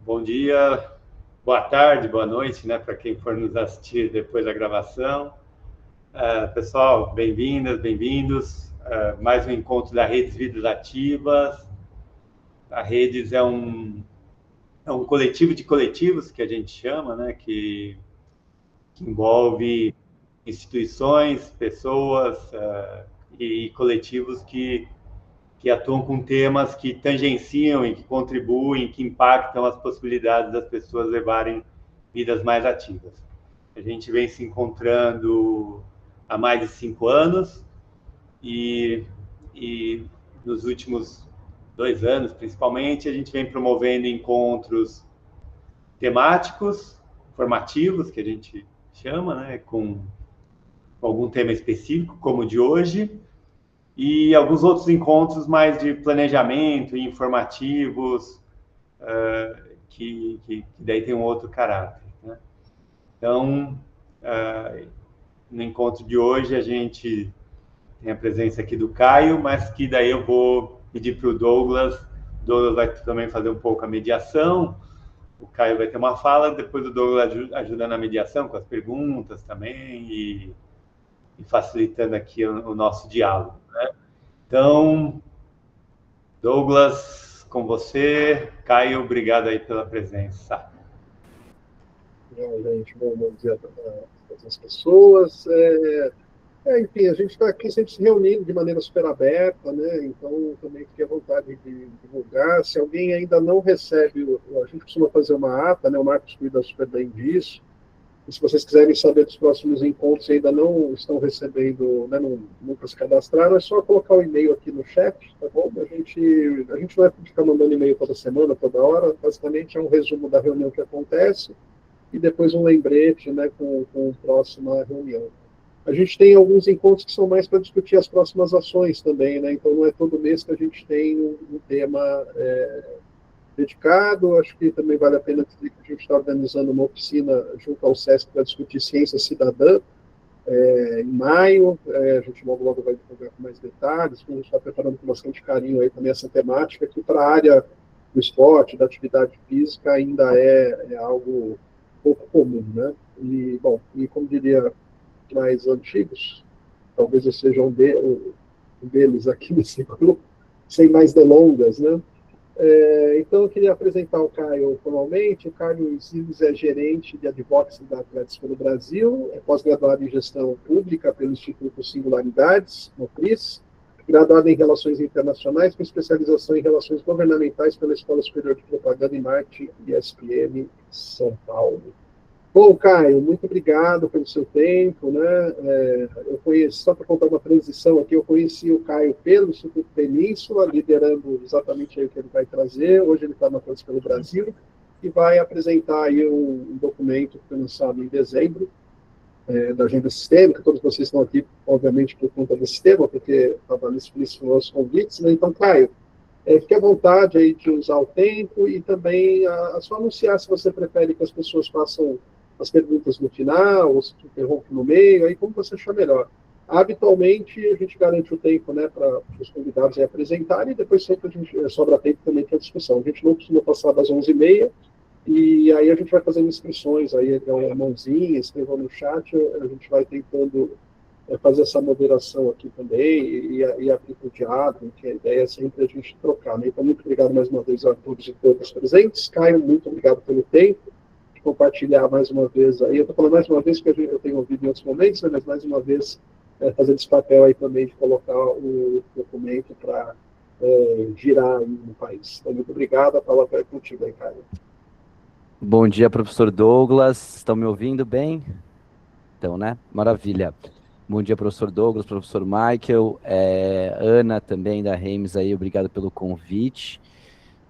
Bom dia, boa tarde, boa noite, né, para quem for nos assistir depois da gravação. Pessoal, bem-vindas, bem-vindos. Mais um encontro da Redes Vidas Ativas. A Redes é um coletivo de coletivos que a gente chama, né, que envolve instituições, pessoas e coletivos que atuam com temas que tangenciam e que contribuem, que impactam as possibilidades das pessoas levarem vidas mais ativas. A gente vem se encontrando há mais de 5 anos e nos últimos 2 anos, principalmente, a gente vem promovendo encontros temáticos, formativos, que a gente chama, né, com algum tema específico, como o de hoje, e alguns outros encontros mais de planejamento e informativos, que daí tem um outro caráter, né? Então, no encontro de hoje, a gente tem a presença aqui do Caio, mas que daí eu vou pedir para o Douglas. O Douglas vai também fazer um pouco a mediação, o Caio vai ter uma fala, depois o Douglas ajuda na mediação com as perguntas também e facilitando aqui o nosso diálogo, né? Então, Douglas, com você. Caio, obrigado aí pela presença. Gente, bom dia para todas as pessoas. Enfim, a gente está aqui sempre se reunindo de maneira super aberta, né? Então, também fique à vontade de divulgar. Se alguém ainda não recebe, a gente costuma fazer uma ata, né? O Marcos cuida super bem disso. E se vocês quiserem saber dos próximos encontros e ainda não estão recebendo, né, nunca se cadastraram, é só colocar o e-mail aqui no chat, tá bom? A gente vai ficar mandando e-mail toda semana, toda hora. Basicamente é um resumo da reunião que acontece e depois um lembrete, né, com a próxima reunião. A gente tem alguns encontros que são mais para discutir as próximas ações também, né? Então não é todo mês que a gente tem um tema dedicado. Acho que também vale a pena dizer que a gente está organizando uma oficina junto ao SESC para discutir ciência cidadã em maio. A gente logo vai divulgar com mais detalhes. A gente está preparando com bastante carinho aí também essa temática, que para a área do esporte, da atividade física, ainda é algo pouco comum, né? E, bom, e como diria mais antigos, talvez eu seja um deles aqui nesse grupo, sem mais delongas, né? Então, eu queria apresentar o Caio formalmente. O Caio Isiles é gerente de advocacy da Atletas pelo Brasil, é pós-graduado em gestão pública pelo Instituto Singularidades, no CRIS, graduado em Relações Internacionais, com especialização em Relações Governamentais pela Escola Superior de Propaganda e Marketing, ISPM, São Paulo. Bom, Caio, muito obrigado pelo seu tempo, né? Eu conheci, só para contar uma transição aqui, eu conheci o Caio pelo Instituto Península, liderando exatamente aí o que ele vai trazer. Hoje ele está na Atletas pelo Brasil e vai apresentar aí um documento que foi lançado em dezembro, da Agenda Sistêmica. Todos vocês estão aqui, obviamente, por conta desse tema, porque estava explícito nos convites, né? Então, Caio, fique à vontade aí de usar o tempo e também só anunciar se você prefere que as pessoas façam as perguntas no final, ou se interrompe no meio, aí como você achar melhor. Habitualmente, a gente garante o tempo, né, para os convidados aí apresentarem, e depois sempre a gente sobra tempo também para a discussão. A gente não costuma passar das 11h30, e aí a gente vai fazendo inscrições, aí a mãozinha, escrevam no chat, a gente vai tentando fazer essa moderação aqui também e abrir para o diálogo, que a ideia é sempre a gente trocar, né? Então, muito obrigado mais uma vez a todos e todas presentes. Caio, muito obrigado pelo tempo, compartilhar mais uma vez aí. Eu estou falando mais uma vez porque eu tenho ouvido em outros momentos, né, mas mais uma vez fazer esse papel aí também de colocar o documento para girar aí no país. Então, muito obrigado. A palavra é contigo aí, Caio. Bom dia, professor Douglas. Estão me ouvindo bem? Então, né? Maravilha. Bom dia, professor Douglas, professor Michael, Ana também da Reims aí, obrigado pelo convite.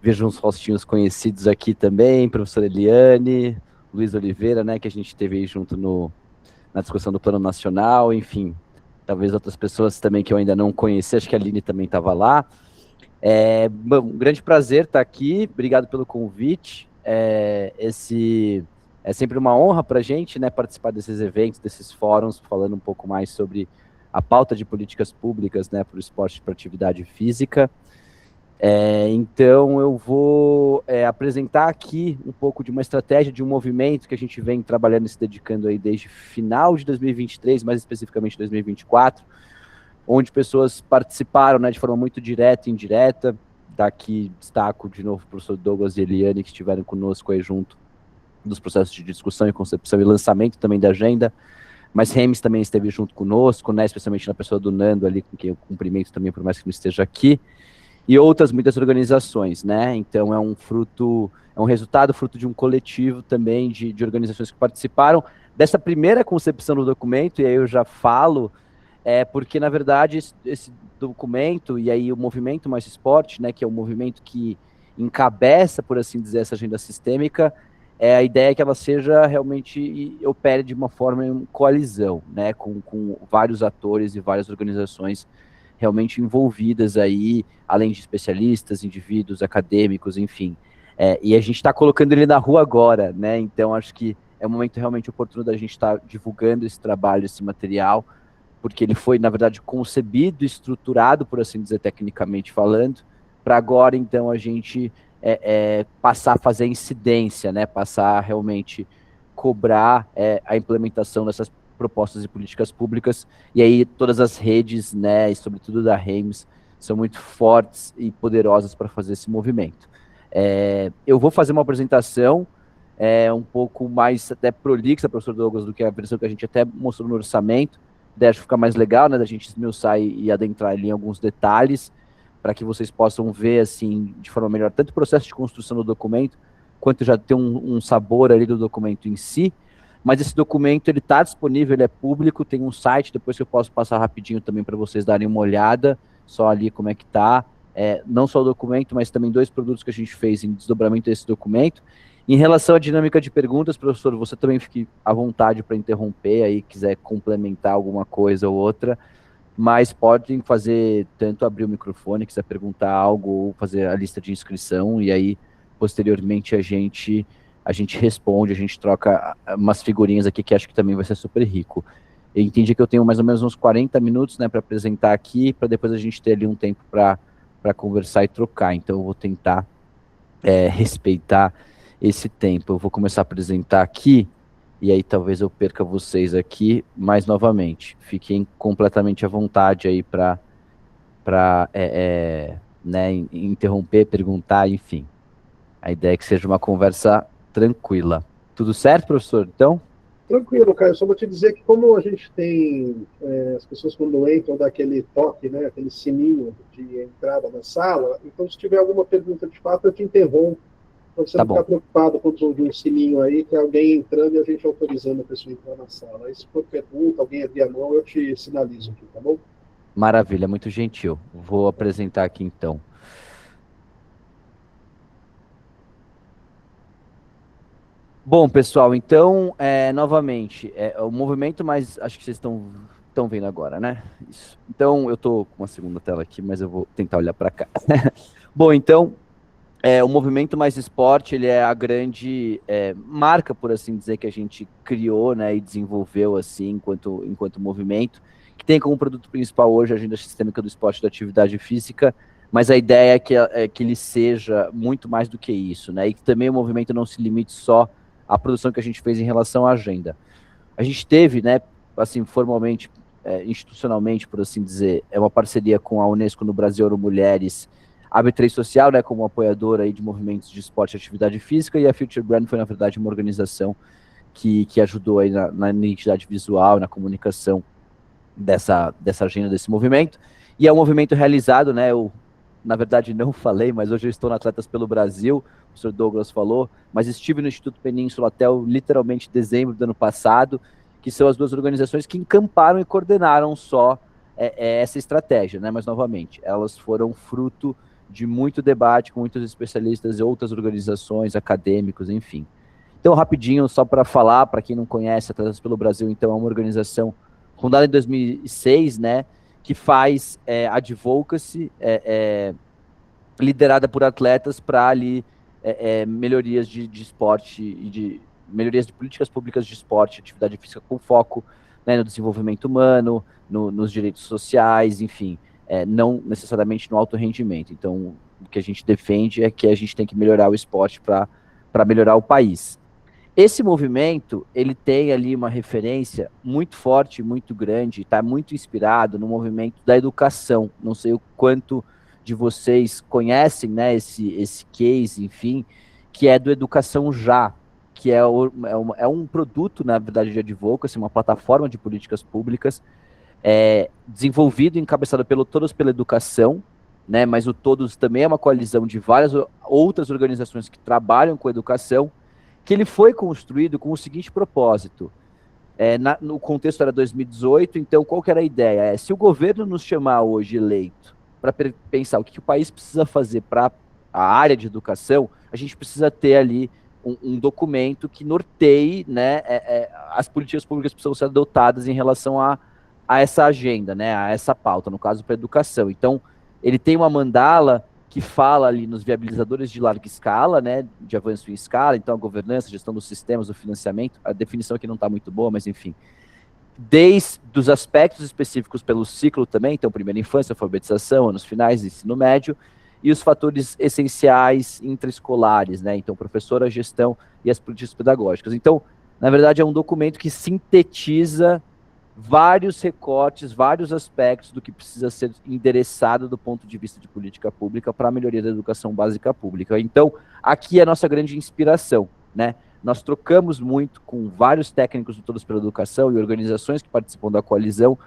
Vejo uns rostinhos conhecidos aqui também, professora Eliane, Luiz Oliveira, né, que a gente teve aí junto na discussão do Plano Nacional, enfim, talvez outras pessoas também que eu ainda não conheci, acho que a Aline também estava lá. Bom, um grande prazer estar aqui, obrigado pelo convite. É sempre uma honra para a gente, né, participar desses eventos, desses fóruns, falando um pouco mais sobre a pauta de políticas públicas, né, para o esporte e para a atividade física. Então, eu vou apresentar aqui um pouco de uma estratégia, de um movimento que a gente vem trabalhando e se dedicando aí desde final de 2023, mais especificamente 2024, onde pessoas participaram, né, de forma muito direta e indireta. Daqui destaco de novo o professor Douglas e Eliane, que estiveram conosco aí junto dos processos de discussão e concepção e lançamento também da agenda, mas Remes também esteve junto conosco, né, especialmente na pessoa do Nando ali, com quem eu cumprimento também, por mais que não esteja aqui, e outras muitas organizações, né, então é um resultado fruto de um coletivo também de organizações que participaram dessa primeira concepção do documento, e aí eu já falo, porque na verdade esse documento, e aí o Movimento Mais Esporte, né, que é o movimento que encabeça, por assim dizer, essa agenda sistêmica, a ideia é que ela seja realmente, e opere de uma forma em coalizão, né, com vários atores e várias organizações realmente envolvidas aí, além de especialistas, indivíduos, acadêmicos, enfim. E a gente está colocando ele na rua agora, né, então acho que é um momento realmente oportuno da gente estar divulgando esse trabalho, esse material, porque ele foi, na verdade, concebido, estruturado, por assim dizer, tecnicamente falando, para agora, então, a gente passar a fazer incidência, né, passar a realmente cobrar a implementação dessas propostas e políticas públicas, e aí todas as redes, né, e sobretudo da Remes, são muito fortes e poderosas para fazer esse movimento. Eu vou fazer uma apresentação um pouco mais até prolixa, professor Douglas, do que a versão que a gente até mostrou no orçamento, deve ficar mais legal, né, da gente esmiuçar e adentrar ali em alguns detalhes, para que vocês possam ver, assim, de forma melhor, tanto o processo de construção do documento, quanto já ter um sabor ali do documento em si. Mas esse documento, ele está disponível, ele é público, tem um site, depois que eu posso passar rapidinho também para vocês darem uma olhada, só ali como é que está, não só o documento, mas também 2 produtos que a gente fez em desdobramento desse documento. Em relação à dinâmica de perguntas, professor, você também fique à vontade para interromper, aí quiser complementar alguma coisa ou outra, mas podem fazer, tanto abrir o microfone, quiser perguntar algo, ou fazer a lista de inscrição, e aí, posteriormente, a gente responde, a gente troca umas figurinhas aqui, que acho que também vai ser super rico. Eu entendi que eu tenho mais ou menos uns 40 minutos, né, para apresentar aqui, para depois a gente ter ali um tempo para conversar e trocar, então eu vou tentar respeitar esse tempo. Eu vou começar a apresentar aqui, e aí talvez eu perca vocês aqui, mas novamente, fiquem completamente à vontade aí para né, interromper, perguntar, enfim. A ideia é que seja uma conversa tranquila. Tudo certo, professor? Então? Tranquilo, Caio. Só vou te dizer que como a gente tem as pessoas quando entram dá aquele toque, né, aquele sininho de entrada na sala, então se tiver alguma pergunta de fato eu te interrompo, para você não ficar preocupado quando ouvir um sininho aí, que é alguém entrando e a gente autorizando a pessoa a entrar na sala. Aí se for pergunta, alguém abrir a mão, eu te sinalizo aqui, tá bom? Maravilha, muito gentil. Vou apresentar aqui então. Bom, pessoal, então, novamente, o movimento, mas acho que vocês estão vendo agora, né? Isso. Então, eu estou com uma segunda tela aqui, mas eu vou tentar olhar para cá. Bom, então, o Movimento Mais Esporte, ele é a grande marca, por assim dizer, que a gente criou, né, e desenvolveu, assim, enquanto movimento, que tem como produto principal hoje a agenda sistêmica do esporte e da atividade física, mas a ideia é que ele seja muito mais do que isso, né, e que também o movimento não se limite só à produção que a gente fez em relação à agenda. A gente teve, né, assim, formalmente, institucionalmente, por assim dizer, uma parceria com a Unesco no Brasil Euromulheres, a B3 Social, né, como apoiadora aí de movimentos de esporte e atividade física, e a Future Brand foi, na verdade, uma organização que ajudou aí na identidade visual, na comunicação dessa agenda, desse movimento. E é um movimento realizado, né, eu, na verdade, não falei, mas hoje eu estou no Atletas pelo Brasil, o professor Douglas falou, mas estive no Instituto Península até literalmente dezembro do ano passado, que são as 2 organizações que encamparam e coordenaram só essa estratégia, né, mas, novamente, elas foram fruto de muito debate com muitos especialistas e outras organizações, acadêmicos, enfim. Então, rapidinho, só para falar, para quem não conhece, Atletas pelo Brasil, então, é uma organização fundada em 2006, né, que faz advocacy, liderada por atletas para ali melhorias de esporte e de melhorias de políticas públicas de esporte, atividade física com foco, né, no desenvolvimento humano, nos direitos sociais, enfim, não necessariamente no alto rendimento. Então, que a gente defende é que a gente tem que melhorar o esporte para melhorar o país. Esse movimento, ele tem ali uma referência muito forte, muito grande, está muito inspirado no movimento da educação. Não sei o quanto de vocês conhecem, né, esse case, enfim, que é do Educação Já, que é um produto, na verdade, de advocacy, uma plataforma de políticas públicas, desenvolvido e encabeçado pelo Todos pela Educação, né, mas o Todos também é uma coalizão de várias outras organizações que trabalham com educação, que ele foi construído com o seguinte propósito. No contexto era 2018, então qual que era a ideia? Se o governo nos chamar hoje eleito para pensar o que o país precisa fazer para a área de educação, a gente precisa ter ali um documento que norteie, né, as políticas públicas precisam ser adotadas em relação a essa agenda, né, a essa pauta, no caso para a educação. Então, ele tem uma mandala que fala ali nos viabilizadores de larga escala, né, de avanço em escala, então a governança, a gestão dos sistemas, o financiamento, a definição aqui não está muito boa, mas enfim. Desde os aspectos específicos pelo ciclo também, então primeira infância, alfabetização, anos finais, ensino médio, e os fatores essenciais intraescolares, né, então professora, gestão e as políticas pedagógicas. Então, na verdade, é um documento que sintetiza vários recortes, vários aspectos do que precisa ser endereçado do ponto de vista de política pública para a melhoria da educação básica pública. Então, aqui é a nossa grande inspiração, né? Nós trocamos muito com vários técnicos do Todos pela Educação e organizações que participam da coalizão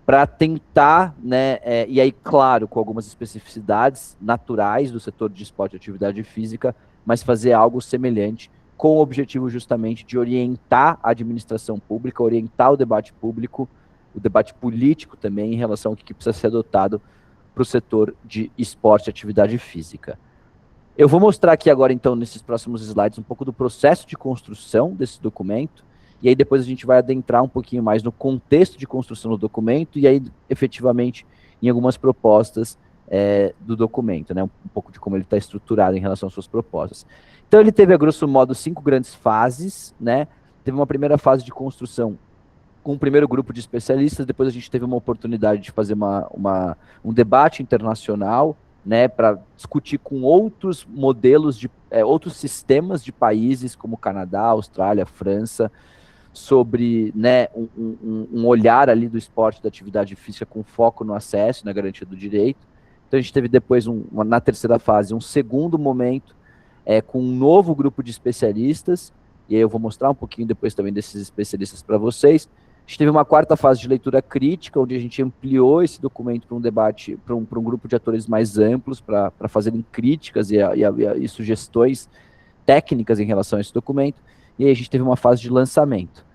para tentar, né, e aí, claro, com algumas especificidades naturais do setor de esporte e atividade física, mas fazer algo semelhante com o objetivo justamente de orientar a administração pública, orientar o debate público, o debate político também, em relação ao que precisa ser adotado para o setor de esporte e atividade física. Eu vou mostrar aqui agora, então, nesses próximos slides, um pouco do processo de construção desse documento, e aí depois a gente vai adentrar um pouquinho mais no contexto de construção do documento, e aí, efetivamente, em algumas propostas do documento, né, um pouco de como ele está estruturado em relação às suas propostas. Então, ele teve, a grosso modo, 5 grandes fases, né? Teve uma primeira fase de construção com um primeiro grupo de especialistas, depois a gente teve uma oportunidade de fazer um debate internacional, né, para discutir com outros modelos, outros sistemas de países, como Canadá, Austrália, França, sobre, né, um olhar ali do esporte, da atividade física com foco no acesso, na garantia do direito. Então, a gente teve depois, na terceira fase, um segundo momento, com um novo grupo de especialistas, e aí eu vou mostrar um pouquinho depois também desses especialistas para vocês. A gente teve uma quarta fase de leitura crítica, onde a gente ampliou esse documento para um debate, para um grupo de atores mais amplos, para fazerem críticas e sugestões técnicas em relação a esse documento, e aí a gente teve uma fase de lançamento.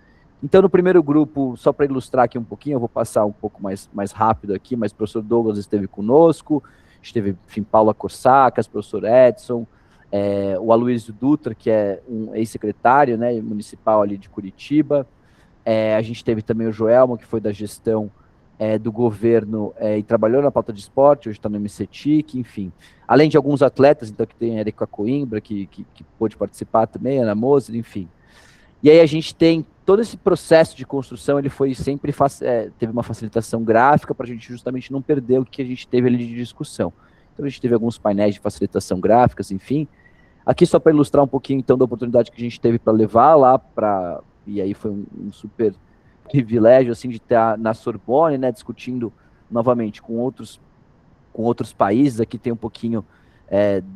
Então, no primeiro grupo, só para ilustrar aqui um pouquinho, eu vou passar um pouco mais rápido aqui, mas o professor Douglas esteve conosco, esteve, enfim, Paula Corsacas, professor Edson, o Aloysio Dutra, que é um ex-secretário, né, municipal ali de Curitiba. A gente teve também o Joelmo, que foi da gestão do governo e trabalhou na pauta de esporte, hoje está no MCTIC, enfim. Além de alguns atletas, então, que tem a Erika Coimbra, que pôde participar também, Ana Moser, enfim. E aí a gente tem todo esse processo de construção, ele foi sempre, teve uma facilitação gráfica para a gente justamente não perder o que a gente teve ali de discussão. Então a gente teve alguns painéis de facilitação gráficas, enfim. Aqui só para ilustrar um pouquinho, então, da oportunidade que a gente teve para levar lá e aí foi um super privilégio, assim, de estar na Sorbonne, né, discutindo novamente com outros países. Aqui tem um pouquinho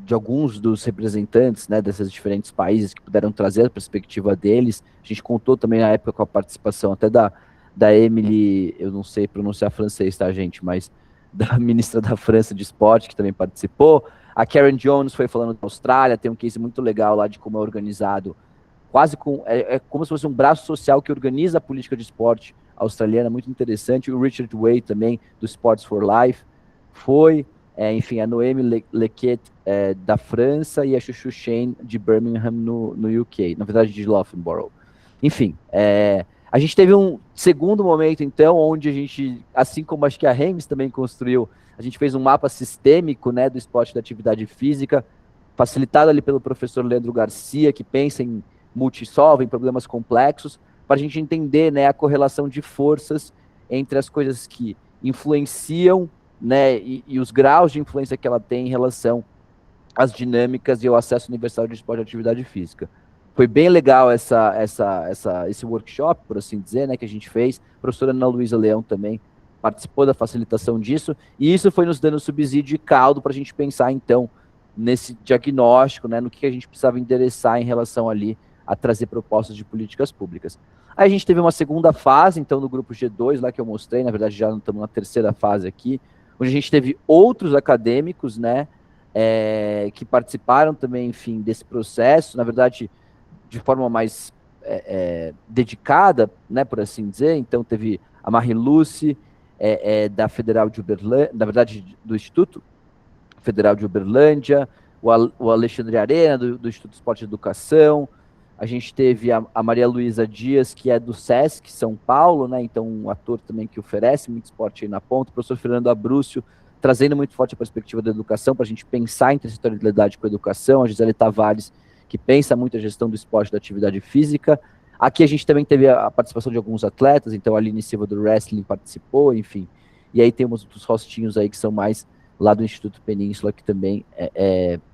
de alguns dos representantes, né, desses diferentes países que puderam trazer a perspectiva deles. A gente contou também na época com a participação até da Emily, eu não sei pronunciar francês, tá, gente, mas da ministra da França de esporte, que também participou. A Karen Jones foi falando da Austrália, tem um case muito legal lá de como é organizado, quase como se fosse um braço social que organiza a política de esporte australiana, muito interessante. O Richard Way também, do Sports for Life, foi, enfim, a Noémie Lequet da França e a Chuchu Shane de Birmingham, no UK, na verdade de Loughborough. Enfim, a gente teve um segundo momento, então, onde a gente, assim como acho que a Reims também construiu, a gente fez um mapa sistêmico, né, do esporte e da atividade física, facilitado ali pelo professor Leandro Garcia, que pensa em multissolve, em problemas complexos, para a gente entender, né, a correlação de forças entre as coisas que influenciam, né, e os graus de influência que ela tem em relação as dinâmicas e o acesso universal de esporte e atividade física. Foi bem legal esse workshop, por assim dizer, né, que a gente fez. A professora Ana Luísa Leão também participou da facilitação disso, e isso foi nos dando subsídio e caldo para a gente pensar, então, nesse diagnóstico, né, no que a gente precisava endereçar em relação ali a trazer propostas de políticas públicas. Aí a gente teve uma segunda fase, então, no grupo G2, lá que eu mostrei, na verdade já estamos na terceira fase aqui, onde a gente teve outros acadêmicos, né, que participaram também, enfim, desse processo, na verdade, de forma mais dedicada, né, por assim dizer. Então, teve a Mariluce, da Federal de Uberlândia, na verdade, do Instituto Federal de Uberlândia, o Alexandre Arena, do Instituto Esporte e Educação. A gente teve a Maria Luísa Dias, que é do SESC São Paulo, né, então um ator também que oferece muito esporte aí na ponta, o professor Fernando Abrúcio, trazendo muito forte a perspectiva da educação, para a gente pensar em territorialidade com a educação, a Gisele Tavares, que pensa muito a gestão do esporte e da atividade física. Aqui a gente também teve a participação de alguns atletas, então a Aline Silva do Wrestling participou, enfim. E aí temos outros rostinhos aí que são mais lá do Instituto Península, que também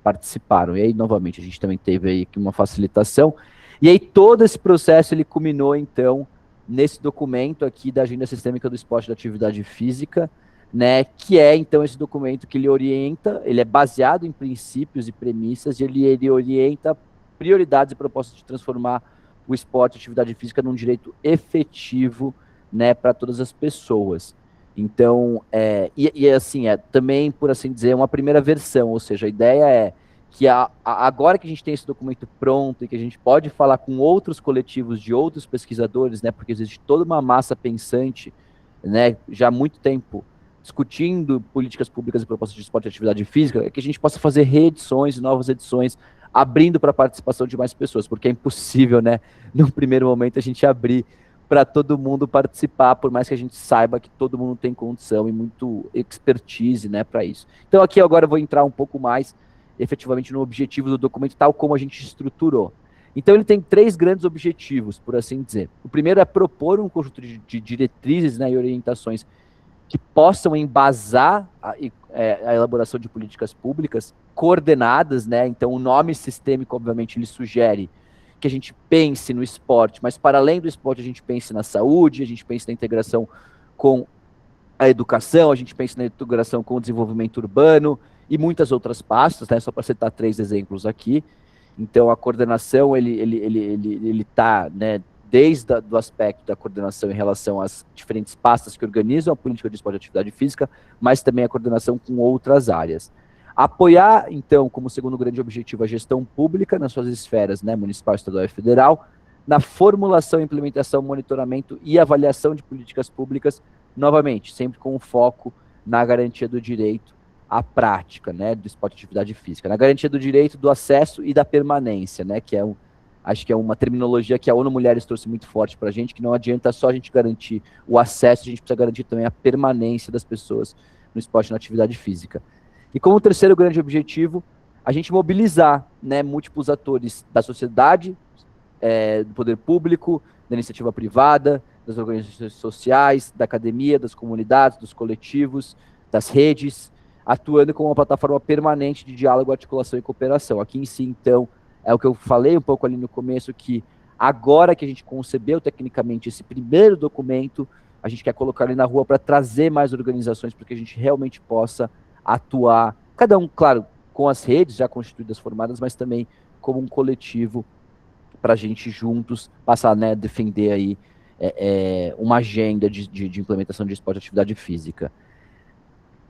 participaram. E aí, novamente, a gente também teve aí uma facilitação. E aí todo esse processo, ele culminou, então, nesse documento aqui da Agenda Sistêmica do Esporte e da Atividade Física, né, que é, então, esse documento que ele orienta, ele é baseado em princípios e premissas, e ele orienta prioridades e propostas de transformar o esporte e a atividade física num direito efetivo, né, para todas as pessoas. Então, assim, também, por assim dizer, uma primeira versão, ou seja, a ideia é que agora que a gente tem esse documento pronto e que a gente pode falar com outros coletivos de outros pesquisadores, né, porque existe toda uma massa pensante, né, já há muito tempo, discutindo políticas públicas e propostas de esporte e atividade física, é que a gente possa fazer reedições, novas edições, abrindo para a participação de mais pessoas, porque é impossível, né, no primeiro momento, a gente abrir para todo mundo participar, por mais que a gente saiba que todo mundo tem condição e muito expertise, né, para isso. Então aqui agora eu vou entrar um pouco mais efetivamente no objetivo do documento, tal como a gente estruturou. Então ele tem 3 grandes objetivos, por assim dizer. O primeiro é propor um conjunto de diretrizes, né, e orientações que possam embasar a elaboração de políticas públicas coordenadas, né? Então o nome sistêmico, obviamente, ele sugere que a gente pense no esporte, mas para além do esporte a gente pense na saúde, a gente pense na integração com a educação, a gente pensa na integração com o desenvolvimento urbano e muitas outras pastas, né? Só para citar 3 exemplos aqui. Então a coordenação ele tá, né, desde do aspecto da coordenação em relação às diferentes pastas que organizam a política de esporte e atividade física, mas também a coordenação com outras áreas. Apoiar, então, como segundo grande objetivo, a gestão pública nas suas esferas, né, municipal, estadual e federal, na formulação, implementação, monitoramento e avaliação de políticas públicas, novamente, sempre com foco na garantia do direito à prática, né, do esporte e atividade física, na garantia do direito do acesso e da permanência, né, que acho que é uma terminologia que a ONU Mulheres trouxe muito forte para a gente, que não adianta só a gente garantir o acesso, a gente precisa garantir também a permanência das pessoas no esporte e na atividade física. E como terceiro grande objetivo, a gente mobilizar, né, múltiplos atores da sociedade, do poder público, da iniciativa privada, das organizações sociais, da academia, das comunidades, dos coletivos, das redes, atuando como uma plataforma permanente de diálogo, articulação e cooperação. Aqui em si, então, é o que eu falei um pouco ali no começo, que agora que a gente concebeu tecnicamente esse primeiro documento, a gente quer colocar ele na rua para trazer mais organizações, para que a gente realmente possa atuar, cada um, claro, com as redes já constituídas, formadas, mas também como um coletivo, para a gente juntos passar, né, defender aí uma agenda de implementação de esporte e atividade física.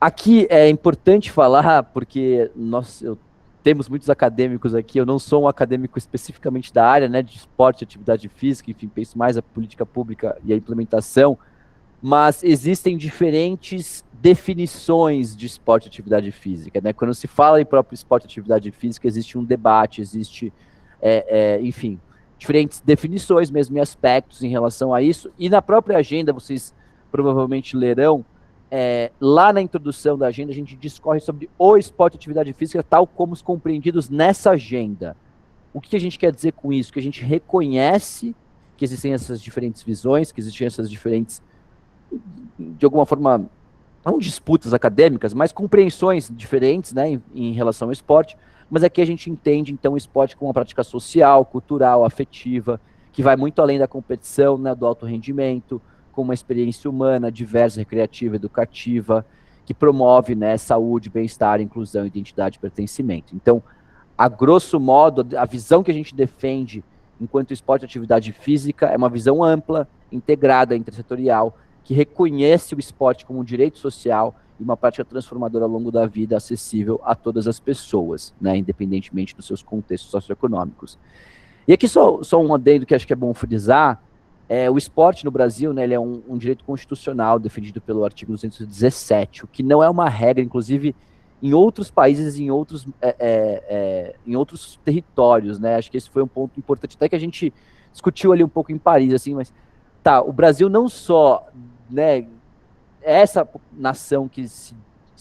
Aqui é importante falar, porque temos muitos acadêmicos aqui, eu não sou um acadêmico especificamente da área, né, de esporte e atividade física, enfim, penso mais a política pública e a implementação, mas existem diferentes definições de esporte e atividade física, né? Quando se fala em próprio esporte e atividade física, existe um debate, existe, enfim, diferentes definições mesmo e aspectos em relação a isso, e na própria agenda, vocês provavelmente lerão, lá na introdução da agenda, a gente discorre sobre o esporte e atividade física tal como os compreendidos nessa agenda. O que a gente quer dizer com isso? Que a gente reconhece que existem essas diferentes visões, que existem essas diferentes, de alguma forma, não disputas acadêmicas, mas compreensões diferentes, né, em relação ao esporte, mas aqui a gente entende, então, o esporte como uma prática social, cultural, afetiva, que vai muito além da competição, né, do alto rendimento, com uma experiência humana, diversa, recreativa, educativa, que promove, né, saúde, bem-estar, inclusão, identidade e pertencimento. Então, a grosso modo, a visão que a gente defende enquanto esporte e atividade física é uma visão ampla, integrada, intersetorial, que reconhece o esporte como um direito social e uma prática transformadora ao longo da vida, acessível a todas as pessoas, né, independentemente dos seus contextos socioeconômicos. E aqui só um adendo que acho que é bom frisar, o esporte no Brasil, né, ele é um direito constitucional defendido pelo artigo 217, o que não é uma regra, inclusive, em outros países, em outros territórios, né, acho que esse foi um ponto importante, até que a gente discutiu ali um pouco em Paris, assim, mas tá, o Brasil não só, né, é essa nação que se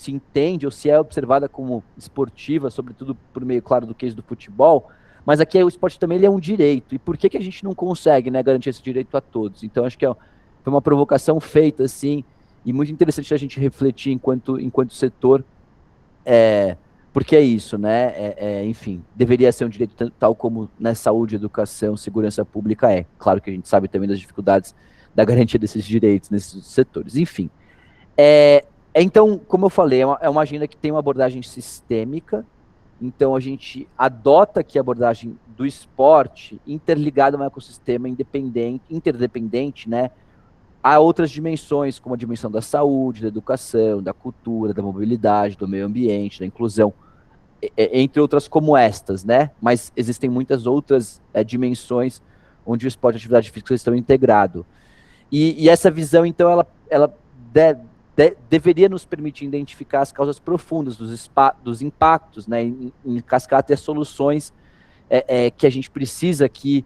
entende ou se é observada como esportiva, sobretudo por meio, claro, do case do futebol, mas aqui o esporte também ele é um direito. E por que a gente não consegue, né, garantir esse direito a todos? Então, acho que foi uma provocação feita, assim, e muito interessante a gente refletir enquanto setor, porque é isso, né? Enfim, deveria ser um direito tal como, né, saúde, educação, segurança pública é. Claro que a gente sabe também das dificuldades da garantia desses direitos nesses setores. Enfim, então, como eu falei, é uma agenda que tem uma abordagem sistêmica. Então, a gente adota aqui a abordagem do esporte interligada a um ecossistema interdependente, né, a outras dimensões, como a dimensão da saúde, da educação, da cultura, da mobilidade, do meio ambiente, da inclusão, entre outras como estas, né? Mas existem muitas outras dimensões onde o esporte e a atividade física estão integrados. E essa visão, então, ela deveria nos permitir identificar as causas profundas dos impactos, né, em cascata e as soluções que a gente precisa aqui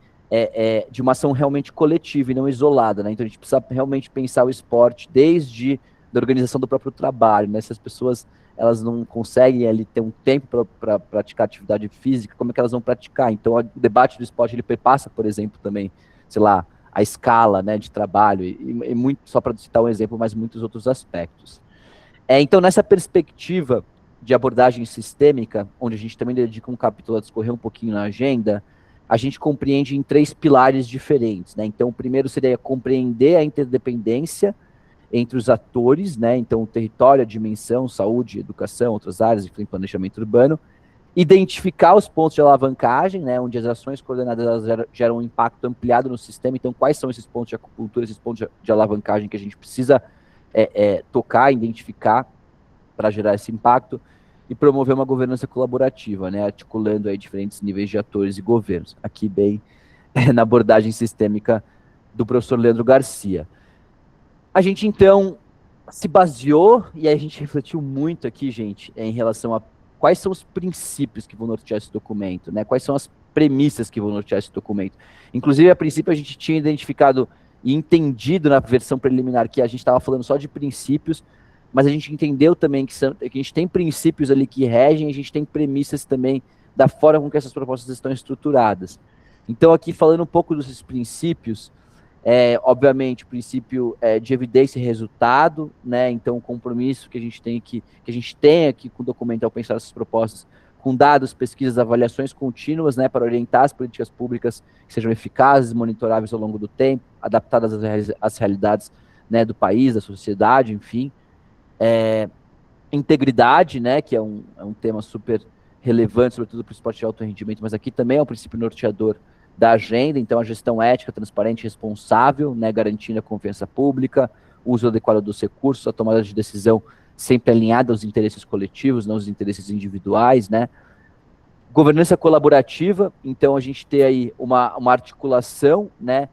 de uma ação realmente coletiva e não isolada, né? Então a gente precisa realmente pensar o esporte desde a organização do próprio trabalho, né? Se as pessoas elas não conseguem ali ter um tempo para praticar atividade física, como é que elas vão praticar? Então o debate do esporte ele perpassa, por exemplo, também, sei lá, a escala, né, de trabalho, e muito, só para citar um exemplo, mas muitos outros aspectos. Então, nessa perspectiva de abordagem sistêmica, onde a gente também dedica um capítulo a discorrer um pouquinho na agenda, a gente compreende em 3 pilares diferentes, né? Então, o primeiro seria compreender a interdependência entre os atores, né? Então, o território, a dimensão, saúde, educação, outras áreas, enfim, planejamento urbano. Identificar os pontos de alavancagem, né, onde as ações coordenadas geram um impacto ampliado no sistema. Então, quais são esses pontos de acupuntura, esses pontos de alavancagem que a gente precisa tocar, identificar para gerar esse impacto, e promover uma governança colaborativa, né, articulando aí diferentes níveis de atores e governos. Aqui bem na abordagem sistêmica do professor Leandro Garcia. A gente, então, se baseou, e a gente refletiu muito aqui, gente, em relação a quais são os princípios que vão nortear esse documento, né? Quais são as premissas que vão nortear esse documento. Inclusive, a princípio, a gente tinha identificado e entendido na versão preliminar que a gente estava falando só de princípios, mas a gente entendeu também que a gente tem princípios ali que regem, a gente tem premissas também da forma com que essas propostas estão estruturadas. Então, aqui, falando um pouco desses princípios, obviamente, o princípio de evidência e resultado, né? Então, o compromisso que a gente tem aqui com o documento ao pensar essas propostas, com dados, pesquisas, avaliações contínuas, né, para orientar as políticas públicas que sejam eficazes, monitoráveis ao longo do tempo, adaptadas às realidades, né, do país, da sociedade, enfim. Integridade, né, que é um tema super relevante, sobretudo para o esporte de alto rendimento, mas aqui também é um princípio norteador da agenda. Então, a gestão ética, transparente e responsável, né, garantindo a confiança pública, o uso adequado dos recursos, a tomada de decisão sempre alinhada aos interesses coletivos, não aos interesses individuais, né. Governança colaborativa, então a gente tem aí uma articulação, né,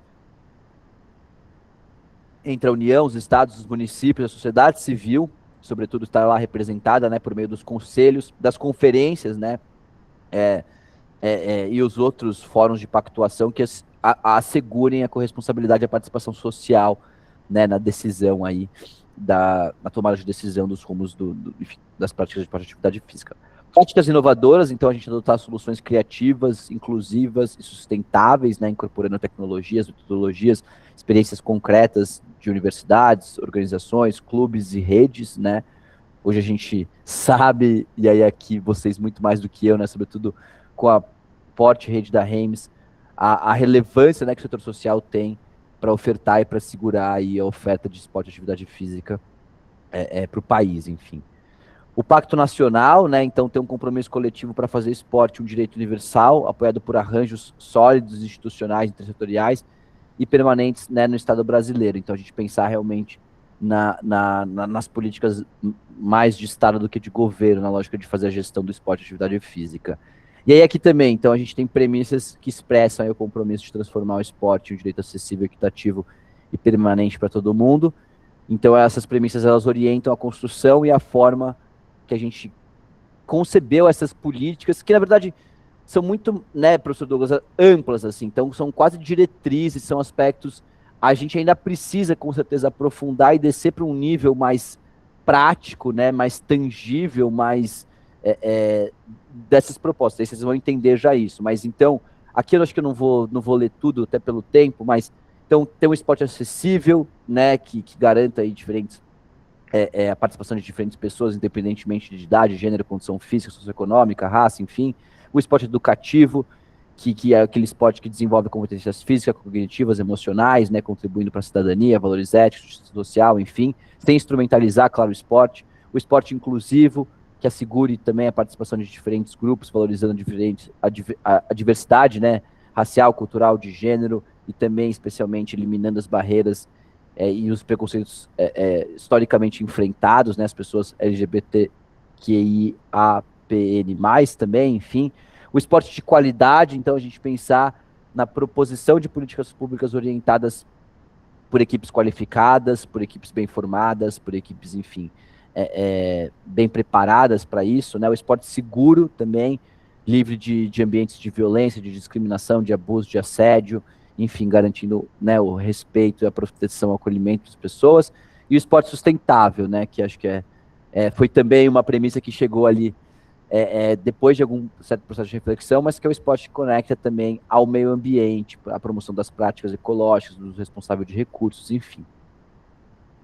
entre a União, os estados, os municípios, a sociedade civil, sobretudo está lá representada, né, por meio dos conselhos, das conferências, né, e os outros fóruns de pactuação que assegurem a corresponsabilidade e a participação social, né, na decisão aí, na tomada de decisão dos rumos das práticas de atividade física. Práticas inovadoras, então a gente adotar soluções criativas, inclusivas e sustentáveis, né, incorporando tecnologias, metodologias, experiências concretas de universidades, organizações, clubes e redes, né. Hoje a gente sabe, e aí aqui vocês muito mais do que eu, né, sobretudo com a forte rede da Reims, a relevância, né, que o setor social tem para ofertar e para segurar aí a oferta de esporte e atividade física para o país, enfim. O Pacto Nacional, né, então tem um compromisso coletivo para fazer esporte um direito universal, apoiado por arranjos sólidos, institucionais, intersetoriais e permanentes, né, no Estado brasileiro. Então a gente pensar realmente nas políticas mais de Estado do que de governo, na lógica de fazer a gestão do esporte e atividade física. E aí aqui também, então a gente tem premissas que expressam aí o compromisso de transformar o esporte em um direito acessível, equitativo e permanente para todo mundo. Então essas premissas, elas orientam a construção e a forma que a gente concebeu essas políticas, que na verdade são muito, né, professor Douglas, amplas, assim, então são quase diretrizes, são aspectos, a gente ainda precisa com certeza aprofundar e descer para um nível mais prático, né, mais tangível, mais dessas propostas, aí vocês vão entender já isso, mas então, aqui eu acho que eu não vou ler tudo, até pelo tempo, mas então tem um esporte acessível, né, que garanta aí diferentes a participação de diferentes pessoas, independentemente de idade, gênero, condição física, socioeconômica, raça, enfim. O esporte educativo, que é aquele esporte que desenvolve competências físicas, cognitivas, emocionais, né, contribuindo para a cidadania, valores éticos, justiça social, enfim, sem instrumentalizar, claro, o esporte. O esporte inclusivo, que assegure também a participação de diferentes grupos, valorizando a diversidade, né, racial, cultural, de gênero, e também, especialmente, eliminando as barreiras e os preconceitos historicamente enfrentados, né, as pessoas LGBTQIAPN+, também, enfim. O esporte de qualidade, então a gente pensar na proposição de políticas públicas orientadas por equipes qualificadas, por equipes bem formadas, por equipes, enfim, bem preparadas para isso, né? O esporte seguro também, livre de ambientes de violência, de discriminação, de abuso, de assédio, enfim, garantindo, né, o respeito e a proteção ao acolhimento das pessoas, e o esporte sustentável, né, que acho que foi também uma premissa que chegou ali depois de algum certo processo de reflexão, mas que é o esporte que conecta também ao meio ambiente, a promoção das práticas ecológicas, do responsável de recursos, enfim.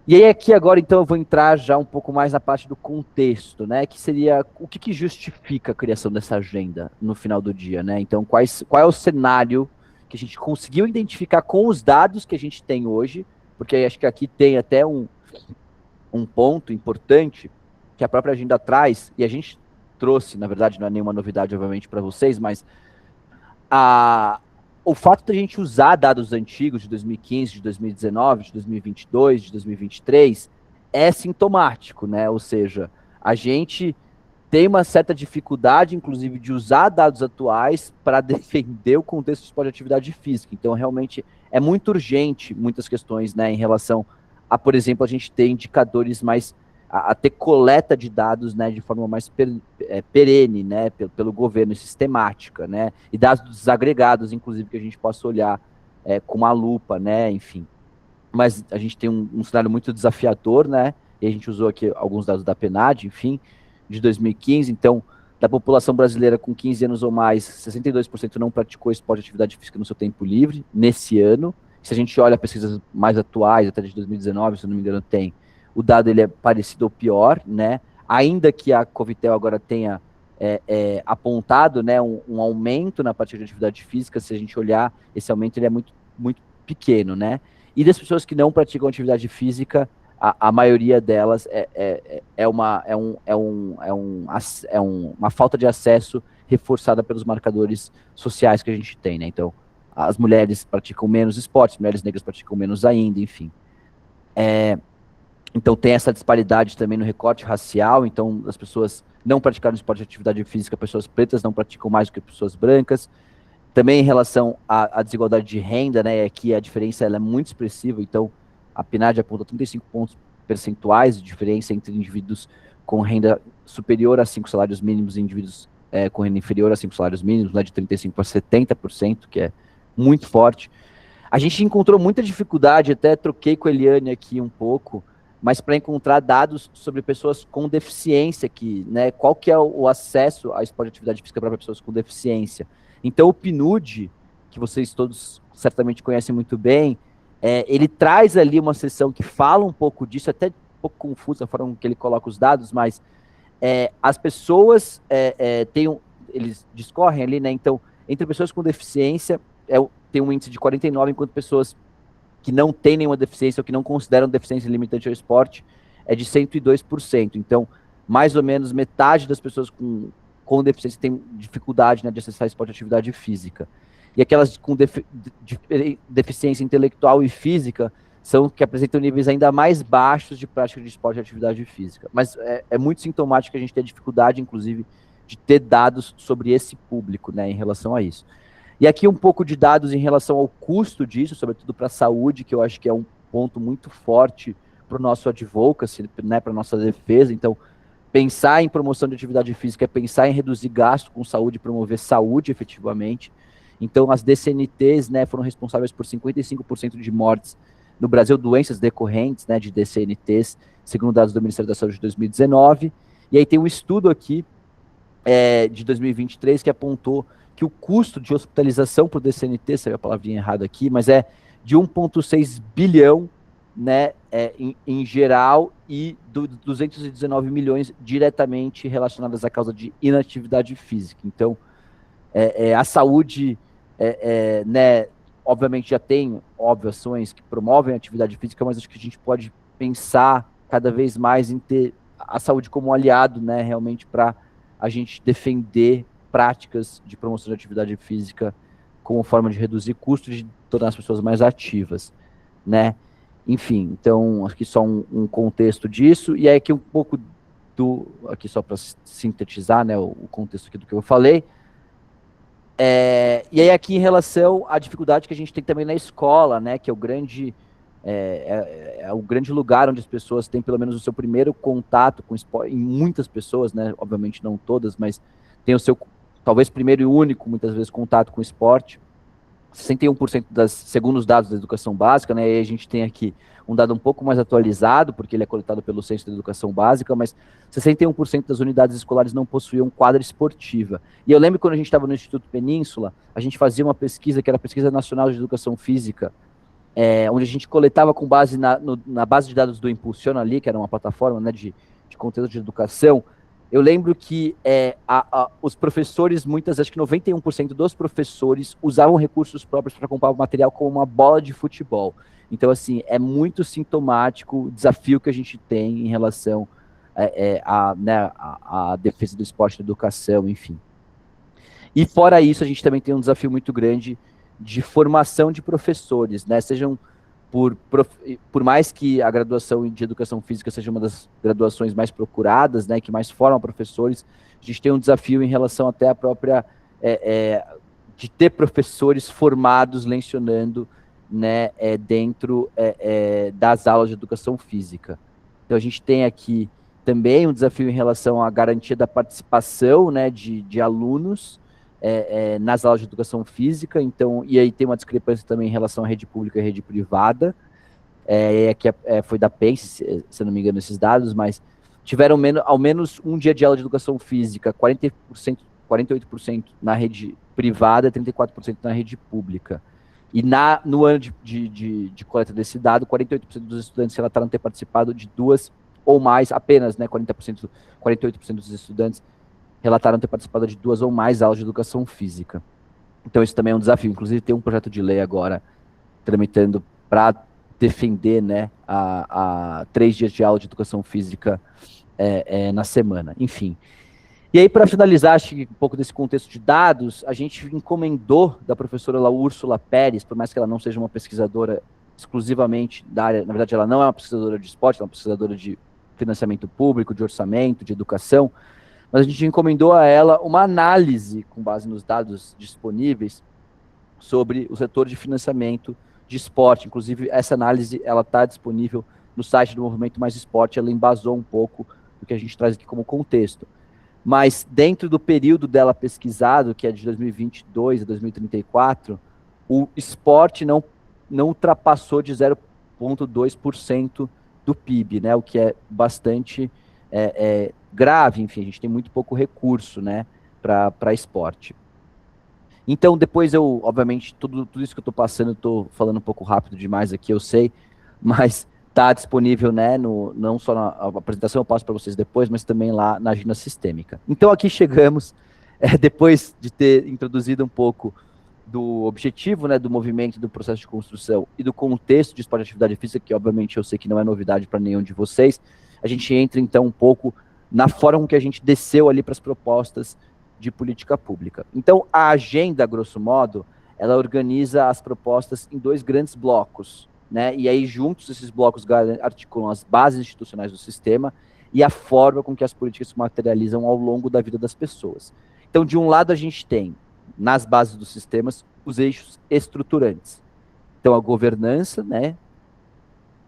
E aí aqui agora, então, eu vou entrar já um pouco mais na parte do contexto, né, que seria o que justifica a criação dessa agenda no final do dia, né, então qual é o cenário que a gente conseguiu identificar com os dados que a gente tem hoje, porque acho que aqui tem até um ponto importante que a própria agenda traz, e a gente trouxe, na verdade, não é nenhuma novidade, obviamente, para vocês, mas o fato de a gente usar dados antigos de 2015, de 2019, de 2022, de 2023, é sintomático, né? Ou seja, a gente tem uma certa dificuldade, inclusive, de usar dados atuais para defender o contexto de esporte de atividade física. Então, realmente, é muito urgente muitas questões, né, em relação a, por exemplo, a gente ter indicadores mais, a ter coleta de dados, né, de forma mais perene, né, pelo governo, sistemática, né, e dados desagregados, inclusive, que a gente possa olhar com uma lupa, né, enfim. Mas a gente tem um cenário muito desafiador, né, e a gente usou aqui alguns dados da PNAD, enfim, de 2015, então, da população brasileira com 15 anos ou mais, 62% não praticou esporte de atividade física no seu tempo livre, nesse ano. Se a gente olha pesquisas mais atuais, até de 2019, se não me engano, o dado ele é parecido ou pior, né? Ainda que a Covitel agora tenha apontado, né, um aumento na prática de atividade física, se a gente olhar, esse aumento ele é muito, muito pequeno, né? E das pessoas que não praticam atividade física, a maioria delas uma falta de acesso reforçada pelos marcadores sociais que a gente tem, né? Então, as mulheres praticam menos esportes, mulheres negras praticam menos ainda, enfim. Então, tem essa disparidade também no recorte racial, então, as pessoas não praticaram esporte de atividade física, pessoas pretas não praticam mais do que pessoas brancas. Também em relação à desigualdade de renda, né? Aqui a diferença ela é muito expressiva, então, a PNAD aponta 35 pontos percentuais de diferença entre indivíduos com renda superior a 5 salários mínimos e indivíduos com renda inferior a 5 salários mínimos, né, de 35% a 70%, que é muito forte. A gente encontrou muita dificuldade, até troquei com a Eliane aqui um pouco, mas para encontrar dados sobre pessoas com deficiência, né, qual que é o acesso à esporte de atividade física para pessoas com deficiência. Então, o PNUD, que vocês todos certamente conhecem muito bem, ele traz ali uma seção que fala um pouco disso, até um pouco confusa a forma que ele coloca os dados, mas as pessoas eles discorrem ali, né? Então, entre pessoas com deficiência, tem um índice de 49, enquanto pessoas que não têm nenhuma deficiência ou que não consideram deficiência limitante ao esporte é de 102%. Então, mais ou menos metade das pessoas com deficiência tem dificuldade, né, de acessar esporte e atividade física. E aquelas com deficiência intelectual e física são que apresentam níveis ainda mais baixos de prática de esporte e atividade física. Mas é muito sintomático que a gente tenha dificuldade, inclusive, de ter dados sobre esse público, né, em relação a isso. E aqui um pouco de dados em relação ao custo disso, sobretudo para a saúde, que eu acho que é um ponto muito forte para o nosso advocacy, né, para a nossa defesa. Então, pensar em promoção de atividade física é pensar em reduzir gasto com saúde e promover saúde efetivamente. Então, as DCNTs, né, foram responsáveis por 55% de mortes no Brasil, doenças decorrentes, né, de DCNTs, segundo dados do Ministério da Saúde de 2019. E aí tem um estudo aqui de 2023 que apontou que o custo de hospitalização por DCNT, saiu a palavrinha errada aqui, mas é de 1,6 bilhão, né, em geral, e 219 milhões diretamente relacionadas à causa de inatividade física. Então, a saúde, né, obviamente já tem, ações que promovem a atividade física, mas acho que a gente pode pensar cada vez mais em ter a saúde como um aliado, né, realmente para a gente defender práticas de promoção de atividade física como forma de reduzir custos e de tornar as pessoas mais ativas, né? Enfim, então, aqui só um contexto disso, e aí aqui um pouco aqui só para sintetizar, né, o contexto aqui do que eu falei, e aí aqui em relação à dificuldade que a gente tem também na escola, né, que é o grande lugar onde as pessoas têm pelo menos o seu primeiro contato com esporte, em muitas pessoas, né, obviamente não todas, mas tem o seu, talvez primeiro e único, muitas vezes, contato com esporte. 61% segundo os dados da educação básica, né, e a gente tem aqui um dado um pouco mais atualizado, porque ele é coletado pelo Censo da Educação Básica, mas 61% das unidades escolares não possuíam quadra esportiva. E eu lembro quando a gente estava no Instituto Península, a gente fazia uma pesquisa, que era a Pesquisa Nacional de Educação Física, onde a gente coletava com base na base de dados do Impulsiona ali, que era uma plataforma, né, de conteúdo de educação. Eu lembro que os professores, acho que 91% dos professores usavam recursos próprios para comprar o material como uma bola de futebol. Então, assim, é muito sintomático o desafio que a gente tem em relação à defesa do esporte e da educação, enfim. E fora isso, a gente também tem um desafio muito grande de formação de professores, né? Sejam por mais que a graduação de educação física seja uma das graduações mais procuradas, né, que mais formam professores, a gente tem um desafio em relação até a própria de ter professores formados lecionando, né, dentro das aulas de educação física. Então a gente tem aqui também um desafio em relação à garantia da participação, né, de alunos nas aulas de educação física. Então, e aí tem uma discrepância também em relação à rede pública e rede privada, que foi da PENS, se não me engano, esses dados, mas tiveram ao menos um dia de aula de educação física, 48% na rede privada e 34% na rede pública. E no ano de coleta desse dado, 48% dos estudantes relataram ter participado de 2 ou mais, apenas, né, 48% dos estudantes relataram ter participado de 2 ou mais aulas de educação física. Então isso também é um desafio. Inclusive tem um projeto de lei agora tramitando para defender, né, a 3 dias de aula de educação física na semana. Enfim. E aí, para finalizar, acho que um pouco desse contexto de dados, a gente encomendou da professora Úrsula Pérez, por mais que ela não seja uma pesquisadora exclusivamente da área, na verdade ela não é uma pesquisadora de esporte, ela é uma pesquisadora de financiamento público, de orçamento, de educação, mas a gente encomendou a ela uma análise, com base nos dados disponíveis, sobre o setor de financiamento de esporte. Inclusive, essa análise está disponível no site do Movimento Mais Esporte, ela embasou um pouco do que a gente traz aqui como contexto. Mas dentro do período dela pesquisado, que é de 2022 a 2034, o esporte não ultrapassou de 0,2% do PIB, né? O que é bastante grave, enfim, a gente tem muito pouco recurso, né, para esporte. Então, depois eu, obviamente, tudo isso que eu estou passando, eu estou falando um pouco rápido demais aqui, eu sei, mas está disponível, né, não só na apresentação, eu passo para vocês depois, mas também lá na agenda sistêmica. Então, aqui chegamos, depois de ter introduzido um pouco do objetivo, né, do movimento, do processo de construção e do contexto de esporte e atividade física, que obviamente eu sei que não é novidade para nenhum de vocês, a gente entra então um pouco na forma com que a gente desceu ali para as propostas de política pública. Então, a agenda, grosso modo, ela organiza as propostas em 2 grandes blocos, né? E aí, juntos, esses blocos articulam as bases institucionais do sistema e a forma com que as políticas se materializam ao longo da vida das pessoas. Então, de um lado, a gente tem, nas bases dos sistemas, os eixos estruturantes. Então, a governança, né?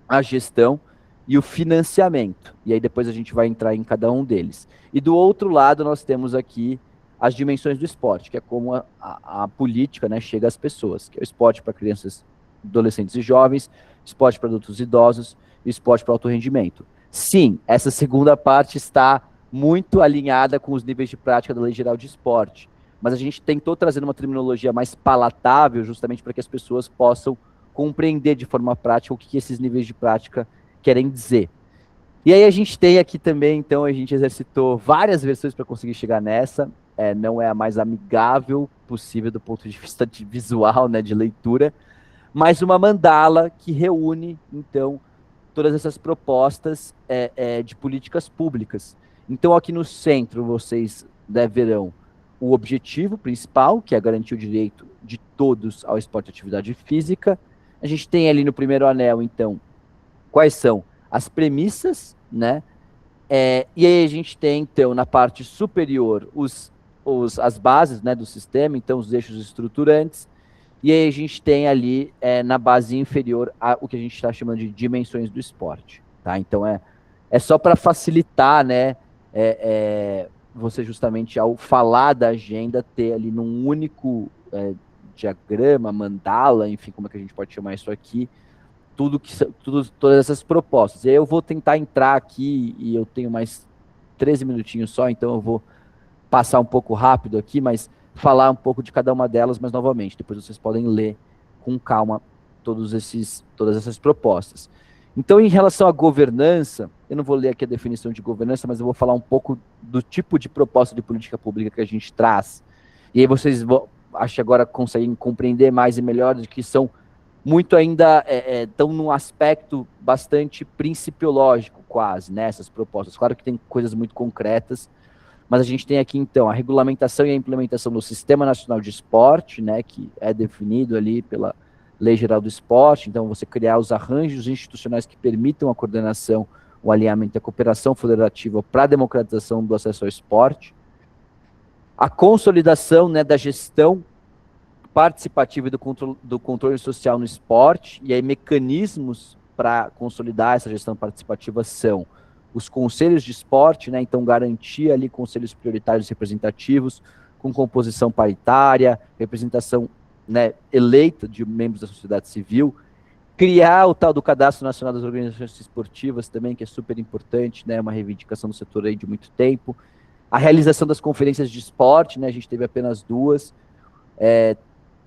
A gestão e o financiamento. E aí, depois a gente vai entrar em cada um deles. E do outro lado, nós temos aqui as dimensões do esporte, que é como a política, né, chega às pessoas, que é o esporte para crianças, adolescentes e jovens, esporte para adultos e idosos e esporte para alto rendimento. Sim, essa segunda parte está muito alinhada com os níveis de prática da Lei Geral de Esporte, mas a gente tentou trazer uma terminologia mais palatável, justamente para que as pessoas possam compreender de forma prática o que esses níveis de prática querem dizer. E aí a gente tem aqui também, então, a gente exercitou várias versões para conseguir chegar nessa, não é a mais amigável possível do ponto de vista visual, né, de leitura, mas uma mandala que reúne, então, todas essas propostas de políticas públicas. Então, aqui no centro, vocês verão o objetivo principal, que é garantir o direito de todos ao esporte e atividade física. A gente tem ali no primeiro anel, então, quais são as premissas, né? E aí a gente tem, então, na parte superior, as bases, né, do sistema, então os eixos estruturantes, e aí a gente tem ali, na base inferior, o que a gente está chamando de dimensões do esporte, tá? Então, é só para facilitar, né, você justamente, ao falar da agenda, ter ali num único diagrama, mandala, enfim, como é que a gente pode chamar isso aqui, todas essas propostas. E aí eu vou tentar entrar aqui, e eu tenho mais 13 minutinhos só, então eu vou passar um pouco rápido aqui, mas falar um pouco de cada uma delas, mas novamente, depois vocês podem ler com calma todas essas propostas. Então, em relação à governança, eu não vou ler aqui a definição de governança, mas eu vou falar um pouco do tipo de proposta de política pública que a gente traz. E aí vocês acho que agora conseguem compreender mais e melhor de que são muito ainda, estão num aspecto bastante principiológico, quase, né, essas propostas. Claro que tem coisas muito concretas, mas a gente tem aqui, então, a regulamentação e a implementação do Sistema Nacional de Esporte, né, que é definido ali pela Lei Geral do Esporte. Então, você criar os arranjos institucionais que permitam a coordenação, o alinhamento e a cooperação federativa para a democratização do acesso ao esporte. A consolidação, né, da gestão participativa e do controle social no esporte, e aí mecanismos para consolidar essa gestão participativa são os conselhos de esporte, né, então garantir ali conselhos prioritários representativos, com composição paritária, representação, né, eleita de membros da sociedade civil, criar o tal do Cadastro Nacional das Organizações Esportivas também, que é super importante, né, uma reivindicação do setor aí de muito tempo, a realização das conferências de esporte, né, a gente teve apenas 2,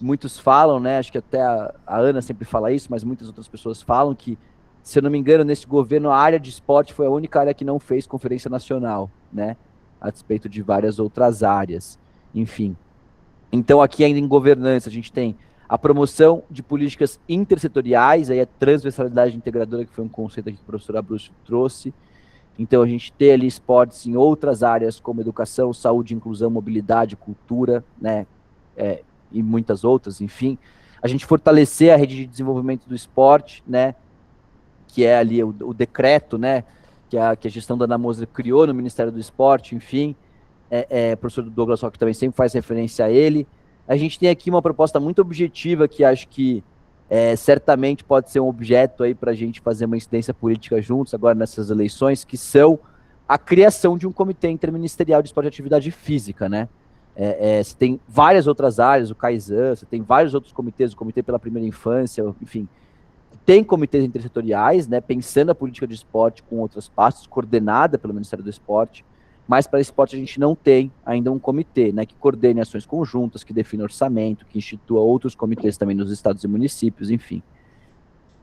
muitos falam, né, acho que até a Ana sempre fala isso, mas muitas outras pessoas falam que, se eu não me engano, nesse governo, a área de esporte foi a única área que não fez conferência nacional, né, a despeito de várias outras áreas, enfim. Então, aqui ainda em governança, a gente tem a promoção de políticas intersetoriais, aí a transversalidade integradora, que foi um conceito aqui que o professor Abrúcio trouxe. Então, a gente tem ali esportes em outras áreas, como educação, saúde, inclusão, mobilidade, cultura, né, e muitas outras, enfim. A gente fortalecer a rede de desenvolvimento do esporte, né, que é ali o decreto, né, que a gestão da Ana Moser criou no Ministério do Esporte, enfim, o professor Douglas Roque também sempre faz referência a ele. A gente tem aqui uma proposta muito objetiva, que acho que certamente pode ser um objeto aí para a gente fazer uma incidência política juntos agora nessas eleições, que são a criação de um comitê interministerial de esporte e atividade física, né. Você tem várias outras áreas, o CAISAN, você tem vários outros comitês, o Comitê pela Primeira Infância, enfim, tem comitês intersetoriais, né, pensando a política de esporte com outras pastas, coordenada pelo Ministério do Esporte, mas para esporte a gente não tem ainda um comitê, né, que coordene ações conjuntas, que defina orçamento, que institua outros comitês também nos estados e municípios, enfim.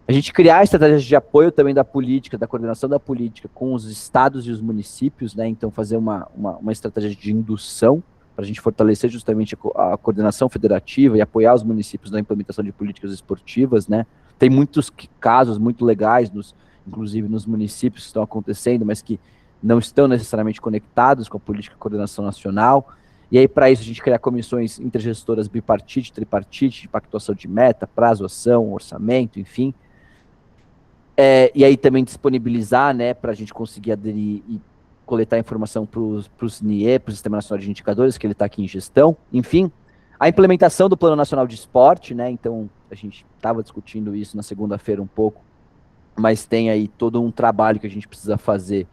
A gente criar estratégias de apoio também da política, da coordenação da política com os estados e os municípios, né, então fazer uma estratégia de indução para a gente fortalecer justamente a coordenação federativa e apoiar os municípios na implementação de políticas esportivas, né. Tem muitos casos muito legais, inclusive nos municípios que estão acontecendo, mas que não estão necessariamente conectados com a política de coordenação nacional. E aí, para isso, a gente criar comissões intergestoras bipartite, tripartite, de pactuação de meta, prazo, ação, orçamento, enfim. E aí também disponibilizar, né, para a gente conseguir aderir e coletar informação para o SNIE, para o Sistema Nacional de Indicadores, que ele está aqui em gestão. Enfim, a implementação do Plano Nacional de Esporte, né, então a gente estava discutindo isso na segunda-feira um pouco, mas tem aí todo um trabalho que a gente precisa fazer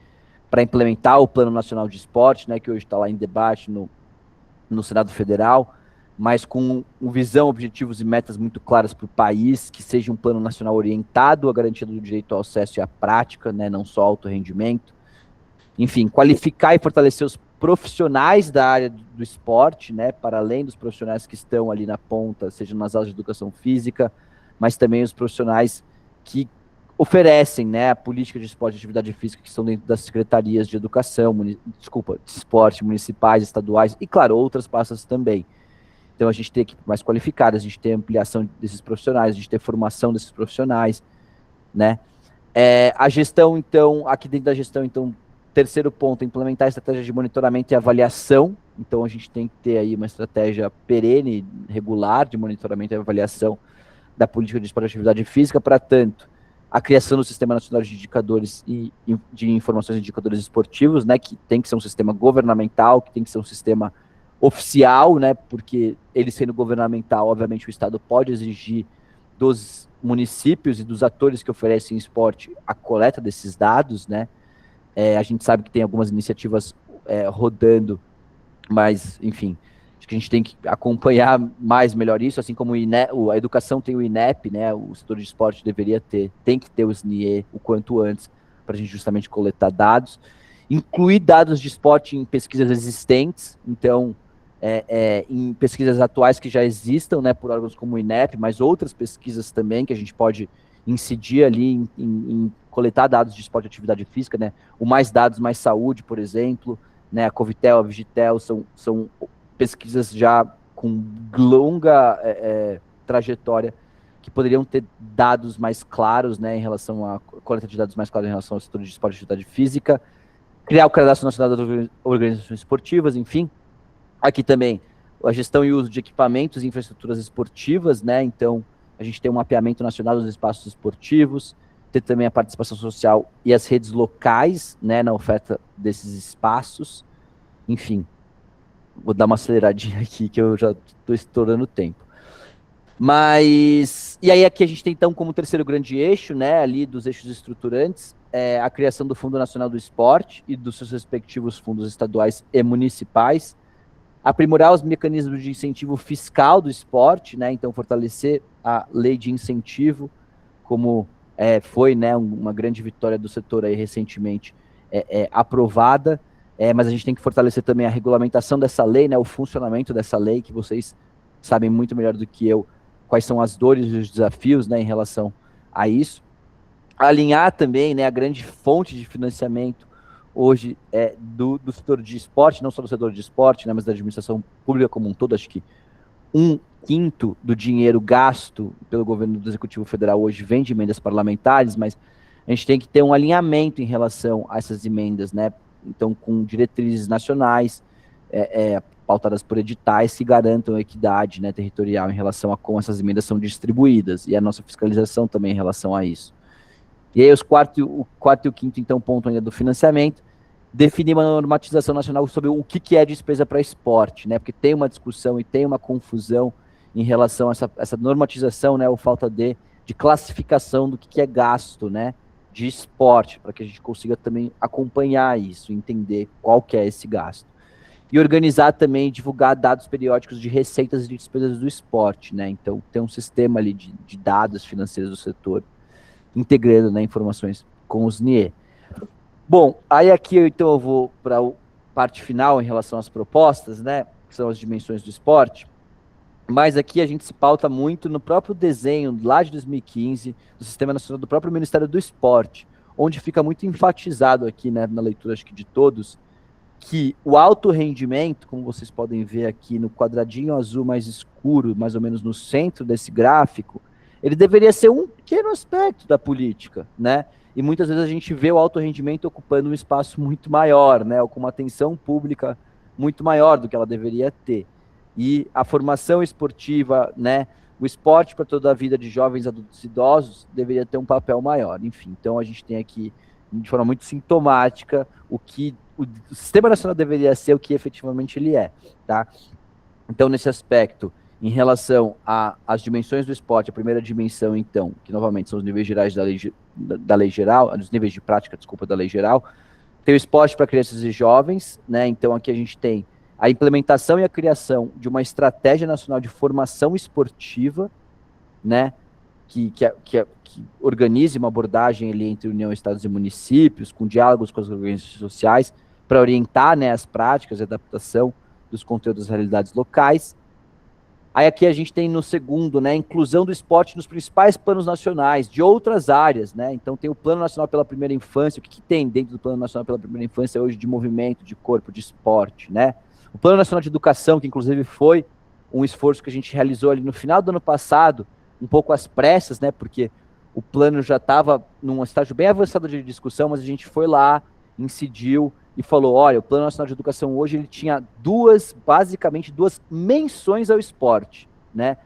para implementar o Plano Nacional de Esporte, né, que hoje está lá em debate no Senado Federal, mas com visão, objetivos e metas muito claras para o país, que seja um plano nacional orientado à garantia do direito ao acesso e à prática, né, não só alto rendimento. Enfim, qualificar e fortalecer os profissionais da área do esporte, né, para além dos profissionais que estão ali na ponta, seja nas aulas de educação física, mas também os profissionais que oferecem, né, a política de esporte e atividade física que estão dentro das secretarias de educação, de esporte municipais, estaduais e, claro, outras pastas também. Então, a gente tem equipe mais qualificada, a gente tem ampliação desses profissionais, a gente tem formação desses profissionais, né. A gestão, então, aqui dentro da gestão, então, terceiro ponto, implementar a estratégia de monitoramento e avaliação. Então, a gente tem que ter aí uma estratégia perene, regular, de monitoramento e avaliação da política de esporte e atividade física, para tanto a criação do Sistema Nacional de Indicadores e de Informações e Indicadores Esportivos, né, que tem que ser um sistema governamental, que tem que ser um sistema oficial, né, porque ele sendo governamental, obviamente o Estado pode exigir dos municípios e dos atores que oferecem esporte a coleta desses dados, né. A gente sabe que tem algumas iniciativas rodando, mas, enfim, acho que a gente tem que acompanhar melhor isso, assim como a educação tem o INEP, né, o setor de esporte tem que ter o SNIE o quanto antes, para a gente justamente coletar dados, incluir dados de esporte em pesquisas existentes, então, em pesquisas atuais que já existam, né, por órgãos como o INEP, mas outras pesquisas também que a gente pode incidir ali em coletar dados de esporte e atividade física, né, o Mais Dados, Mais Saúde, por exemplo, né, a Covitel, a Vigitel, são pesquisas já com longa trajetória, que poderiam ter dados mais claros, né, em relação a coleta de dados mais claros em relação ao setor de esporte e atividade física, criar o Cadastro Nacional das Organizações Esportivas, enfim. Aqui também a gestão e uso de equipamentos e infraestruturas esportivas, né, então a gente tem um mapeamento nacional dos espaços esportivos, ter também a participação social e as redes locais, né, na oferta desses espaços, enfim. Vou dar uma aceleradinha aqui, que eu já estou estourando o tempo. Mas, e aí aqui a gente tem então como terceiro grande eixo, né, ali dos eixos estruturantes, a criação do Fundo Nacional do Esporte e dos seus respectivos fundos estaduais e municipais, aprimorar os mecanismos de incentivo fiscal do esporte, né, então fortalecer a lei de incentivo, como foi, né, uma grande vitória do setor aí recentemente aprovada, mas a gente tem que fortalecer também a regulamentação dessa lei, né, o funcionamento dessa lei, que vocês sabem muito melhor do que eu quais são as dores e os desafios, né, em relação a isso. Alinhar também, né, a grande fonte de financiamento hoje do setor de esporte, não só do setor de esporte, né, mas da administração pública como um todo. Acho que 1/5 do dinheiro gasto pelo governo do Executivo Federal hoje vem de emendas parlamentares, mas a gente tem que ter um alinhamento em relação a essas emendas, né? Então, com diretrizes nacionais, pautadas por editais que garantam a equidade, né, territorial em relação a como essas emendas são distribuídas, e a nossa fiscalização também em relação a isso. E aí o quarto e o quinto, então, ponto ainda do financiamento, definir uma normatização nacional sobre o que é despesa para esporte, né, porque tem uma discussão e tem uma confusão em relação a essa normatização, né, ou falta de classificação do que é gasto, né, de esporte, para que a gente consiga também acompanhar isso, entender qual que é esse gasto. E organizar também, divulgar dados periódicos de receitas e de despesas do esporte, né, então tem um sistema ali de dados financeiros do setor. integrando, né, informações com os NIE. Bom, aí aqui então eu vou para a parte final em relação às propostas, né, que são as dimensões do esporte, mas aqui a gente se pauta muito no próprio desenho, lá de 2015, do Sistema Nacional do próprio Ministério do Esporte, onde fica muito enfatizado aqui, né, na leitura, acho que de todos, que o alto rendimento, como vocês podem ver aqui no quadradinho azul mais escuro, mais ou menos no centro desse gráfico, ele deveria ser um pequeno aspecto da política, né? E muitas vezes a gente vê o alto rendimento ocupando um espaço muito maior, né? Ou com uma atenção pública muito maior do que ela deveria ter. E a formação esportiva, né? O esporte para toda a vida de jovens, adultos e idosos deveria ter um papel maior. Enfim, então a gente tem aqui, de forma muito sintomática, o que o Sistema Nacional deveria ser, o que efetivamente ele é, tá? Então, nesse aspecto, em relação às dimensões do esporte, a primeira dimensão, então, que novamente são os níveis gerais da lei geral, os níveis de prática, desculpa, da lei geral, tem o esporte para crianças e jovens, né? Então, aqui a gente tem a implementação e a criação de uma estratégia nacional de formação esportiva, né? Que organize uma abordagem ali entre União, Estados e municípios, com diálogos com as organizações sociais, para orientar, né, as práticas e adaptação dos conteúdos das realidades locais. Aí aqui a gente tem no segundo, né, inclusão do esporte nos principais planos nacionais, de outras áreas, né? Então tem o Plano Nacional pela Primeira Infância, o que tem dentro do Plano Nacional pela Primeira Infância hoje de movimento, de corpo, de esporte, né? O Plano Nacional de Educação, que inclusive foi um esforço que a gente realizou ali no final do ano passado, um pouco às pressas, né, porque o plano já estava num estágio bem avançado de discussão, mas a gente foi lá, incidiu e falou, olha, o Plano Nacional de Educação hoje ele tinha basicamente duas menções ao esporte, né,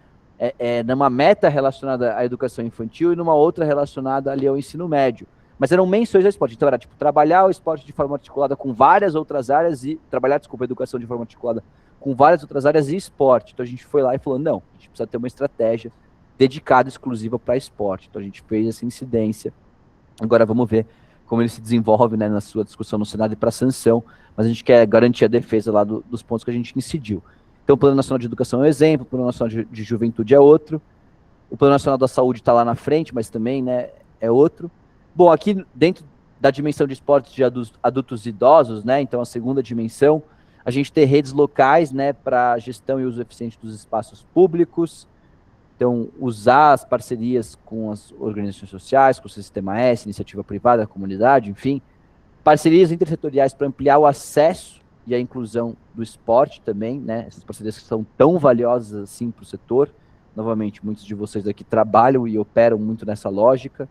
numa meta relacionada à educação infantil e numa outra relacionada ali ao ensino médio, mas eram menções ao esporte, então era tipo, trabalhar o esporte de forma articulada com várias outras áreas e, a educação de forma articulada com várias outras áreas e esporte, então a gente foi lá e falou, não, a gente precisa ter uma estratégia dedicada exclusiva para esporte, então a gente fez essa incidência, agora vamos ver como ele se desenvolve, né, na sua discussão no Senado e para sanção, mas a gente quer garantir a defesa lá dos pontos que a gente incidiu. Então o Plano Nacional de Educação é um exemplo, o Plano Nacional de Juventude é outro, o Plano Nacional da Saúde está lá na frente, mas também, né, é outro. Bom, aqui dentro da dimensão de esportes de adultos e idosos, né, então a segunda dimensão, a gente tem redes locais, né, para gestão e uso eficiente dos espaços públicos, então usar as parcerias com as organizações sociais, com o Sistema S, iniciativa privada, a comunidade, enfim, parcerias intersetoriais para ampliar o acesso e a inclusão do esporte também, né, essas parcerias que são tão valiosas assim para o setor, novamente, muitos de vocês aqui trabalham e operam muito nessa lógica,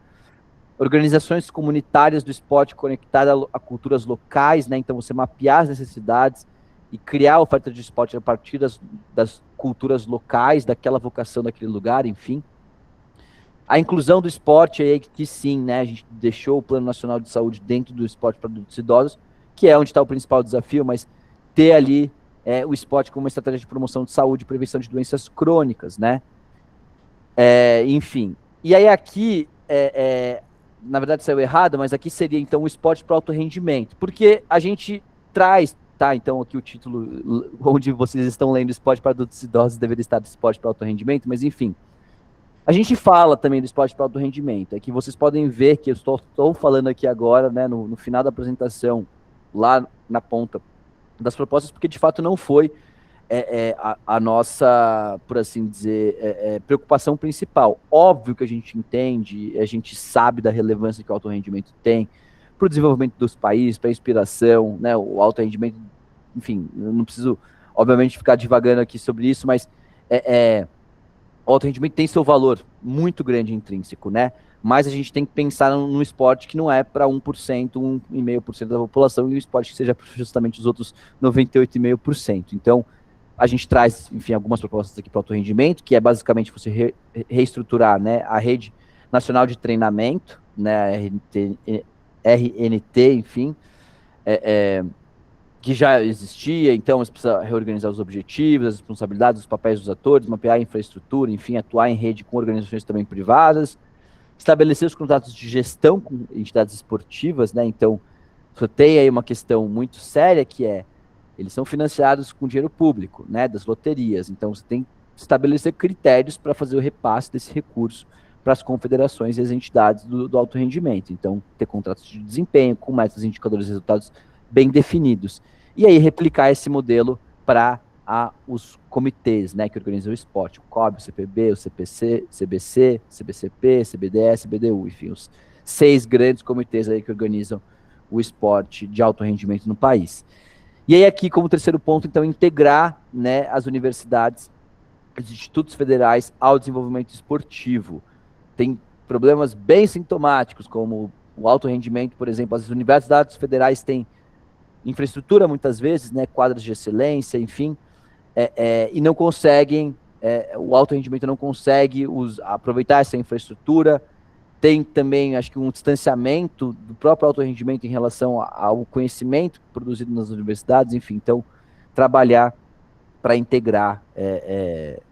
organizações comunitárias do esporte conectadas a culturas locais, né, então você mapear as necessidades e criar a oferta de esporte a partir das culturas locais, daquela vocação daquele lugar, enfim. A inclusão do esporte aí que sim, né, a gente deixou o Plano Nacional de Saúde dentro do esporte para adultos e idosos, que é onde está o principal desafio, mas ter ali o esporte como uma estratégia de promoção de saúde e prevenção de doenças crônicas, né? Enfim. E aí aqui, na verdade saiu errado, mas aqui seria então o esporte para alto rendimento, porque a gente traz, tá, então aqui o título onde vocês estão lendo esporte para adultos e idosos deveria estar esporte para alto rendimento, mas enfim, a gente fala também do esporte para alto rendimento, é que vocês podem ver que eu estou falando aqui agora, né, no final da apresentação, lá na ponta das propostas, porque de fato não foi a nossa, por assim dizer, preocupação principal. Óbvio que a gente entende, a gente sabe da relevância que o alto rendimento tem para o desenvolvimento dos países, para a inspiração, né, o alto rendimento, enfim, eu não preciso, obviamente, ficar divagando aqui sobre isso, mas o alto rendimento tem seu valor muito grande intrínseco, né? Mas a gente tem que pensar num esporte que não é para 1%, 1,5% da população, e um esporte que seja justamente os outros 98,5%. Então, a gente traz, enfim, algumas propostas aqui para o alto rendimento, que é basicamente você reestruturar, né, a Rede Nacional de Treinamento, né, RNT, enfim, que já existia, então você precisa reorganizar os objetivos, as responsabilidades, os papéis dos atores, mapear a infraestrutura, enfim, atuar em rede com organizações também privadas, estabelecer os contratos de gestão com entidades esportivas, né, então você tem aí uma questão muito séria que eles são financiados com dinheiro público, né, das loterias, então você tem que estabelecer critérios para fazer o repasse desse recurso para as confederações e as entidades do alto rendimento. Então, ter contratos de desempenho com métodos, indicadores e resultados bem definidos. E aí, replicar esse modelo para os comitês, né, que organizam o esporte, o COB, o CPB, o CPC, CBC, CBCP, CBDS, CBDU, enfim, os 6 grandes comitês aí que organizam o esporte de alto rendimento no país. E aí aqui, como terceiro ponto, então, integrar, né, as universidades, os institutos federais ao desenvolvimento esportivo. Tem problemas bem sintomáticos, como o alto rendimento, por exemplo, as universidades federais têm infraestrutura, muitas vezes, né, quadras de excelência, enfim, e não conseguem, o alto rendimento não consegue aproveitar essa infraestrutura. Tem também, acho que, um distanciamento do próprio alto rendimento em relação ao conhecimento produzido nas universidades, enfim, então, trabalhar para integrar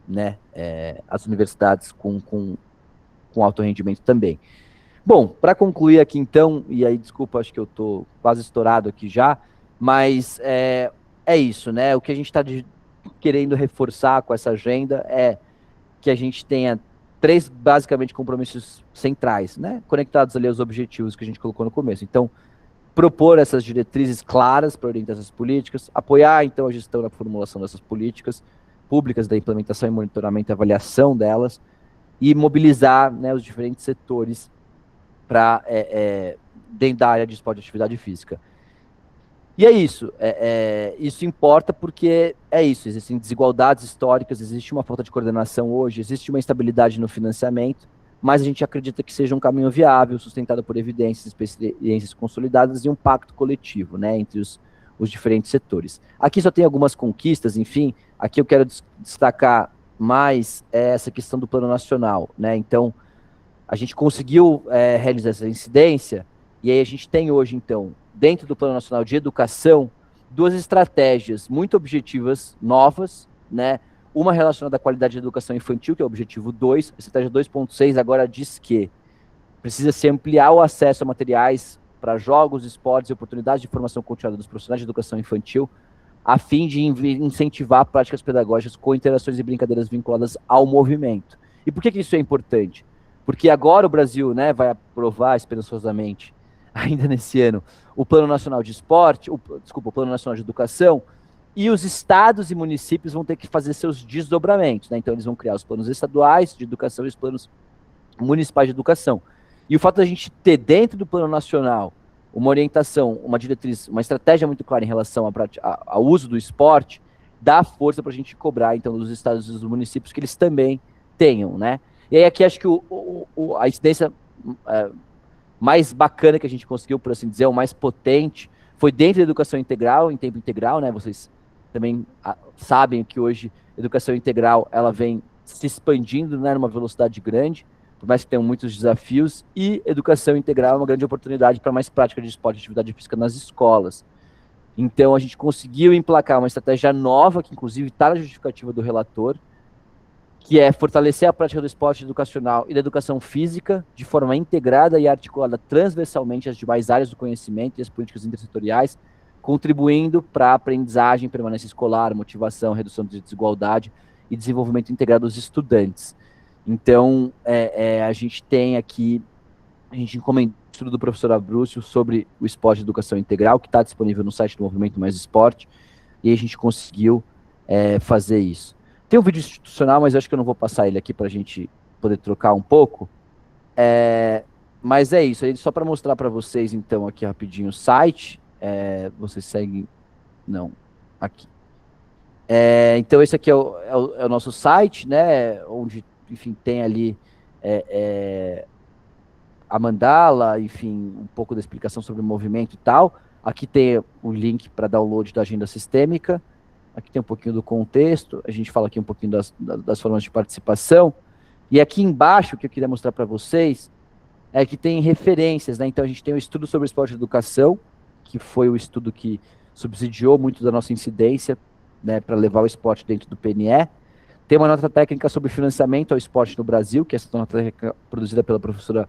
né, as universidades com alto rendimento também. Bom, para concluir aqui então, e aí, desculpa, acho que eu estou quase estourado aqui já, mas é isso, né? O que a gente está querendo reforçar com essa agenda é que a gente tenha 3, basicamente, compromissos centrais, né? Conectados ali aos objetivos que a gente colocou no começo. Então, propor essas diretrizes claras para orientar essas políticas, apoiar, então, a gestão na formulação dessas políticas públicas, da implementação e monitoramento e avaliação delas, e mobilizar, né, os diferentes setores para dentro da área de esporte e atividade física. E é isso, isso importa porque existem desigualdades históricas, existe uma falta de coordenação hoje, existe uma instabilidade no financiamento, mas a gente acredita que seja um caminho viável, sustentado por evidências, experiências consolidadas e um pacto coletivo, né, entre os diferentes setores. Aqui só tem algumas conquistas, enfim, aqui eu quero destacar mais essa questão do plano nacional, né, então a gente conseguiu realizar essa incidência, e aí a gente tem hoje, então, dentro do Plano Nacional de Educação, 2 estratégias muito objetivas, novas, né? Uma relacionada à qualidade de educação infantil, que é o objetivo 2, a estratégia 2.6 agora diz que precisa se ampliar o acesso a materiais para jogos, esportes e oportunidades de formação continuada dos profissionais de educação infantil, a fim de incentivar práticas pedagógicas com interações e brincadeiras vinculadas ao movimento. E por que isso é importante? Porque agora o Brasil, né, vai aprovar esperançosamente, ainda nesse ano, o Plano Nacional de Esporte, o Plano Nacional de Educação, e os estados e municípios vão ter que fazer seus desdobramentos, né? Então eles vão criar os planos estaduais de educação e os planos municipais de educação. E o fato da gente ter dentro do Plano Nacional uma orientação, uma diretriz, uma estratégia muito clara em relação ao uso do esporte, dá força para a gente cobrar, então, dos estados e dos municípios que eles também tenham, né? E aí aqui acho que a incidência mais bacana que a gente conseguiu, por assim dizer, o mais potente, foi dentro da educação integral, em tempo integral, né? Vocês também sabem que hoje a educação integral ela vem se expandindo, né, numa velocidade grande, por mais que tenham muitos desafios, e educação integral é uma grande oportunidade para mais prática de esporte e atividade física nas escolas. Então a gente conseguiu emplacar uma estratégia nova, que inclusive está na justificativa do relator, que é fortalecer a prática do esporte educacional e da educação física de forma integrada e articulada transversalmente às demais áreas do conhecimento e às políticas intersetoriais, contribuindo para a aprendizagem, permanência escolar, motivação, redução de desigualdade e desenvolvimento integrado dos estudantes. Então, a gente tem aqui, a gente encomendou o estudo do professor Abrúcio sobre o esporte e educação integral, que está disponível no site do Movimento Mais Esporte, e a gente conseguiu fazer isso. Tem um vídeo institucional, mas eu acho que eu não vou passar ele aqui para a gente poder trocar um pouco. Mas é isso, só para mostrar para vocês, então, aqui rapidinho o site. Vocês seguem... Não, aqui. Então, esse aqui é o nosso site, né? Onde, enfim, tem ali a mandala, enfim, um pouco da explicação sobre o movimento e tal. Aqui tem o link para download da agenda sistêmica. Aqui tem um pouquinho do contexto, a gente fala aqui um pouquinho das formas de participação, e aqui embaixo, o que eu queria mostrar para vocês, é que tem referências, né? Então a gente tem o estudo sobre esporte e educação, que foi o estudo que subsidiou muito da nossa incidência, né, para levar o esporte dentro do PNE. Tem uma nota técnica sobre financiamento ao esporte no Brasil, que é essa nota técnica produzida pela professora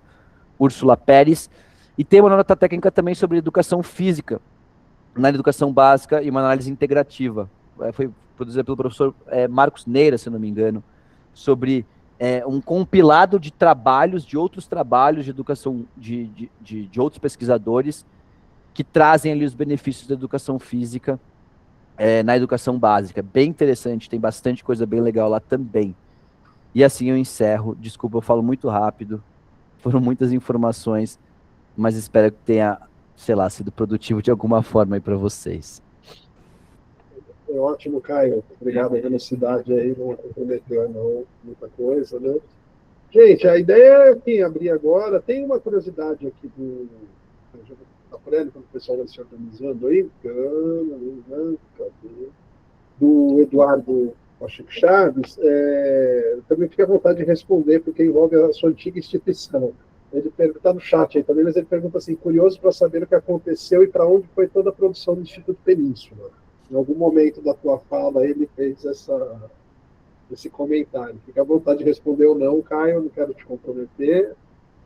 Úrsula Pérez, e tem uma nota técnica também sobre educação física, na educação básica, e uma análise integrativa. Foi produzida pelo professor Marcos Neira, se não me engano, sobre um compilado de trabalhos, de outros trabalhos de educação, de outros pesquisadores que trazem ali os benefícios da educação física na educação básica. Bem interessante, tem bastante coisa bem legal lá também. E assim eu encerro. Desculpa, eu falo muito rápido. Foram muitas informações, mas espero que tenha, sei lá, sido produtivo de alguma forma aí para vocês. É ótimo, Caio. Obrigado pela velocidade aí, não comprometeu não muita coisa, né? Gente, a ideia é que abrir agora. Tem uma curiosidade aqui do. Está quando o pessoal vai se organizando aí. Do Eduardo Pacheco Chaves. Também fica à vontade de responder, porque envolve a sua antiga instituição. Ele está no chat aí também, mas ele pergunta assim: curioso para saber o que aconteceu e para onde foi toda a produção do Instituto Península. Em algum momento da tua fala, ele fez esse comentário. Fica à vontade de responder ou não, Caio, não quero te comprometer.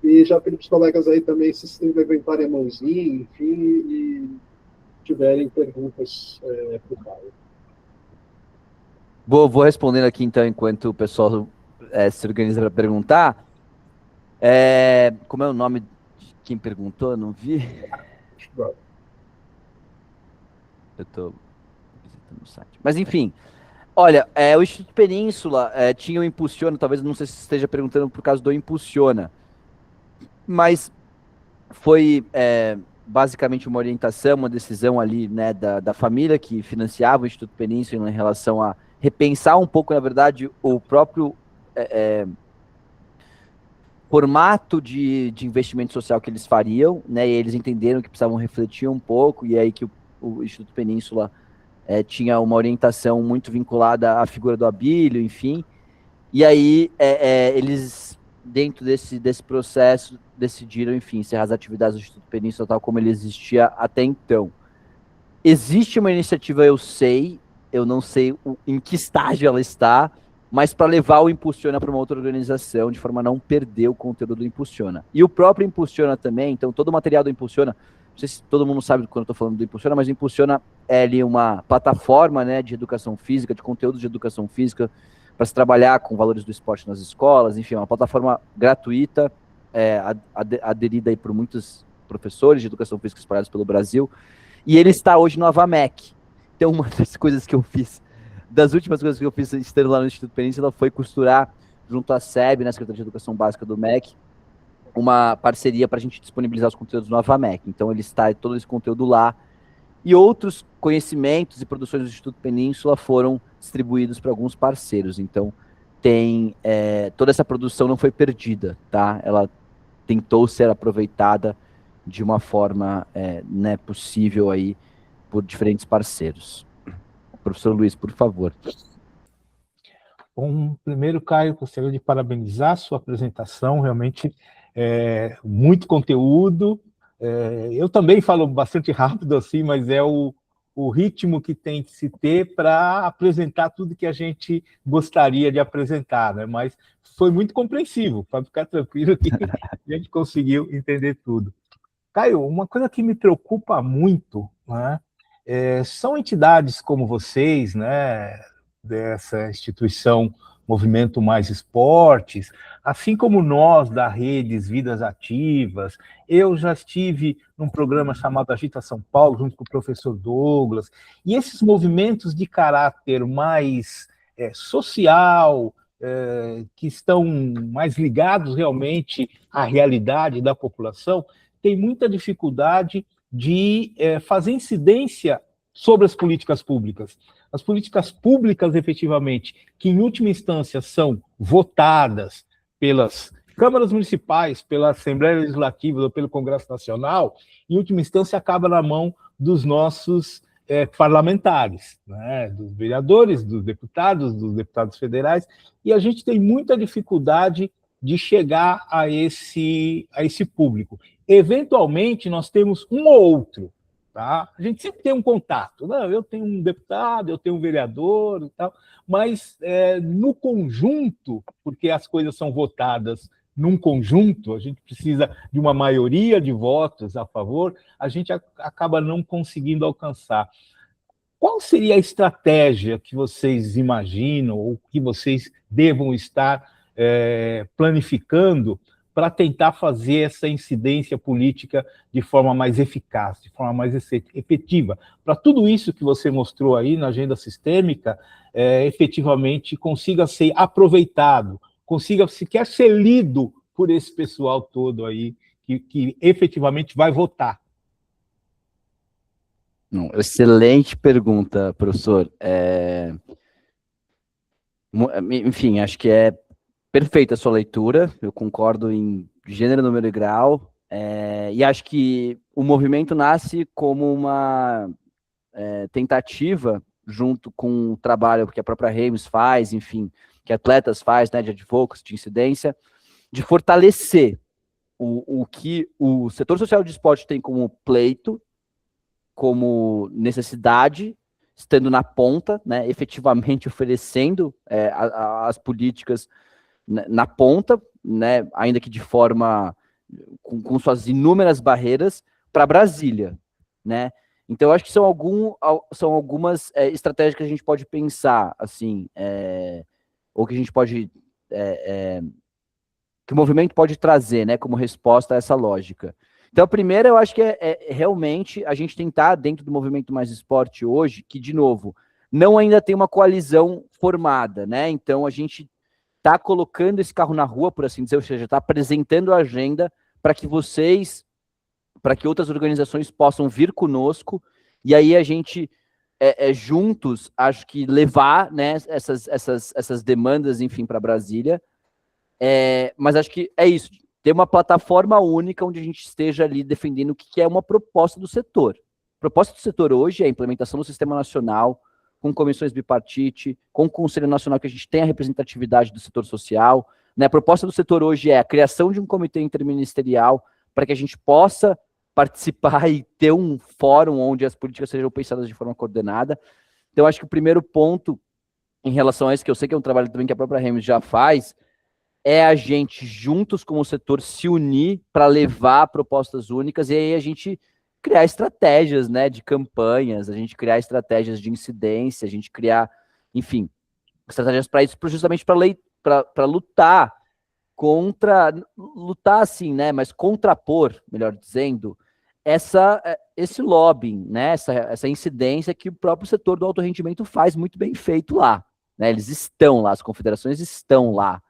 E já pedi para os colegas aí também se levantarem a mãozinha, enfim, e tiverem perguntas para o Caio. Vou respondendo aqui, então, enquanto o pessoal se organiza para perguntar. Como é o nome de quem perguntou? Eu não vi. Eu estou visitando o site. Mas, enfim. Olha, o Instituto Península tinha o Impulsiona, talvez, não sei se esteja perguntando por causa do Impulsiona, mas foi basicamente uma orientação, uma decisão ali, né, da família que financiava o Instituto Península em relação a repensar um pouco, na verdade, o próprio formato de investimento social que eles fariam, né, e eles entenderam que precisavam refletir um pouco, e aí que o Instituto Península tinha uma orientação muito vinculada à figura do Abílio, enfim, e aí eles, dentro desse processo, decidiram, enfim, encerrar as atividades do Instituto Península tal como ele existia até então. Existe uma iniciativa, eu não sei em que estágio ela está, mas para levar o Impulsiona para uma outra organização, de forma a não perder o conteúdo do Impulsiona. E o próprio Impulsiona também, então todo o material do Impulsiona, não sei se todo mundo sabe quando eu estou falando do Impulsiona, mas o Impulsiona é ali uma plataforma, né, de educação física, de conteúdos de educação física, para se trabalhar com valores do esporte nas escolas, enfim, é uma plataforma gratuita, aderida aí por muitos professores de educação física espalhados pelo Brasil, e ele está hoje no AVAMEC. Então, uma das coisas que eu fiz, das últimas coisas que eu fiz estando lá no Instituto Península, foi costurar, junto à SEB, né, Secretaria de Educação Básica do MEC, uma parceria para a gente disponibilizar os conteúdos no AVAMEC. Então, ele está todo esse conteúdo lá, e outros conhecimentos e produções do Instituto Península foram distribuídos para alguns parceiros. Então, toda essa produção não foi perdida, tá? Ela tentou ser aproveitada de uma forma né, possível aí por diferentes parceiros. Professor Luiz, por favor. Bom, primeiro, Caio, gostaria de parabenizar a sua apresentação, realmente muito conteúdo. Eu também falo bastante rápido assim, mas é o ritmo que tem que se ter para apresentar tudo que a gente gostaria de apresentar, né? Mas foi muito compreensivo, para ficar tranquilo que a gente conseguiu entender tudo. Caio, uma coisa que me preocupa muito, né, são entidades como vocês, né, dessa instituição Movimento Mais Esportes, assim como nós da Redes Vidas Ativas. Eu já estive num programa chamado Agita São Paulo, junto com o professor Douglas, e esses movimentos de caráter mais social, que estão mais ligados realmente à realidade da população, tem muita dificuldade de fazer incidência sobre as políticas públicas. As políticas públicas, efetivamente, que em última instância são votadas pelas câmaras municipais, pela Assembleia Legislativa ou pelo Congresso Nacional, em última instância acaba na mão dos nossos parlamentares, né? Dos vereadores, dos deputados federais, e a gente tem muita dificuldade de chegar a esse público. Eventualmente, nós temos um ou outro, tá? A gente sempre tem um contato. Não, eu tenho um deputado, eu tenho um vereador e tal, mas no conjunto, porque as coisas são votadas num conjunto, a gente precisa de uma maioria de votos a favor, a gente acaba não conseguindo alcançar. Qual seria a estratégia que vocês imaginam ou que vocês devam estar planificando para tentar fazer essa incidência política de forma mais eficaz, de forma mais efetiva, para tudo isso que você mostrou aí na agenda sistêmica, efetivamente consiga ser aproveitado, consiga sequer ser lido por esse pessoal todo aí, que efetivamente vai votar. Excelente pergunta, professor. Enfim, acho que é perfeita a sua leitura, eu concordo em gênero, número e grau, e acho que o movimento nasce como uma tentativa, junto com o trabalho que a própria Reims faz, enfim, que atletas faz, né, de advocacy, de incidência, de fortalecer o que o setor social de esporte tem como pleito, como necessidade, estando na ponta, né, efetivamente oferecendo as políticas na ponta, né, ainda que de forma com suas inúmeras barreiras, para Brasília, né? Então, eu acho que são algumas estratégias que a gente pode pensar, assim, ou que a gente pode, que o movimento pode trazer, né, como resposta a essa lógica. Então, a primeira, eu acho que é realmente a gente tentar, dentro do movimento Mais Esporte hoje, que, de novo, não ainda tem uma coalizão formada, né? Então, a gente está colocando esse carro na rua, por assim dizer, ou seja, está apresentando a agenda para que outras organizações possam vir conosco, e aí a gente, juntos, acho que levar, né, essas demandas, enfim, para Brasília, mas acho que é isso, ter uma plataforma única onde a gente esteja ali defendendo o que é uma proposta do setor. A proposta do setor hoje é a implementação do Sistema Nacional, com comissões bipartite, com o Conselho Nacional, que a gente tem a representatividade do setor social, né? A proposta do setor hoje é a criação de um comitê interministerial para que a gente possa participar e ter um fórum onde as políticas sejam pensadas de forma coordenada. Então, acho que o primeiro ponto em relação a isso, que eu sei que é um trabalho também que a própria Reims já faz, é a gente, juntos como setor, se unir para levar propostas únicas, e aí a gente criar estratégias, né, de campanhas, a gente criar estratégias de incidência, a gente criar, enfim, estratégias para isso, justamente para lutar assim, né, mas contrapor, melhor dizendo, esse lobbying, né, essa incidência que o próprio setor do alto rendimento faz muito bem feito lá, né, eles estão lá, as confederações estão lá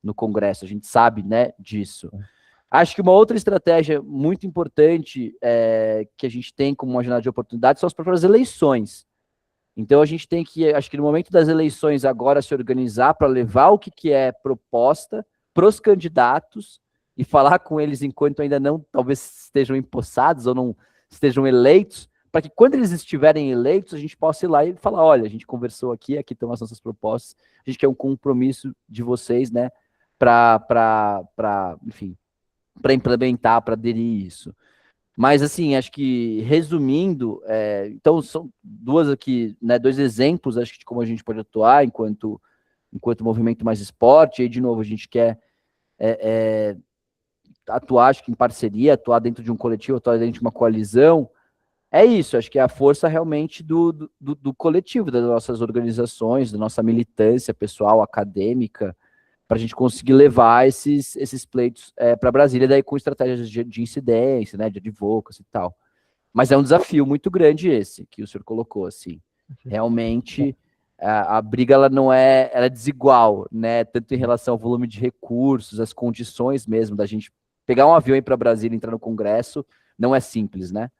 no Congresso, a gente sabe, né, disso. Acho que uma outra estratégia muito importante que a gente tem como uma janela de oportunidade são as próprias eleições. Então, a gente tem que, acho que no momento das eleições agora, se organizar para levar o que é proposta para os candidatos e falar com eles enquanto ainda não, talvez estejam empossados ou não estejam eleitos, para que quando eles estiverem eleitos, a gente possa ir lá e falar, olha, a gente conversou aqui estão as nossas propostas, a gente quer um compromisso de vocês, né, enfim, para implementar, para aderir isso. Mas, assim, acho que, resumindo, então, são dois exemplos, acho que, de como a gente pode atuar enquanto movimento Mais Esporte, e aí, de novo, a gente quer atuar, acho que em parceria, atuar dentro de um coletivo, atuar dentro de uma coalizão, é isso, acho que é a força realmente do coletivo, das nossas organizações, da nossa militância pessoal, acadêmica, para a gente conseguir levar esses pleitos para Brasília, daí com estratégias de incidência, né, de advocacy e tal. Mas é um desafio muito grande esse que o senhor colocou, assim. Realmente, a briga ela é desigual, né, tanto em relação ao volume de recursos, as condições mesmo da gente pegar um avião e ir para Brasília, entrar no Congresso, não é simples, né?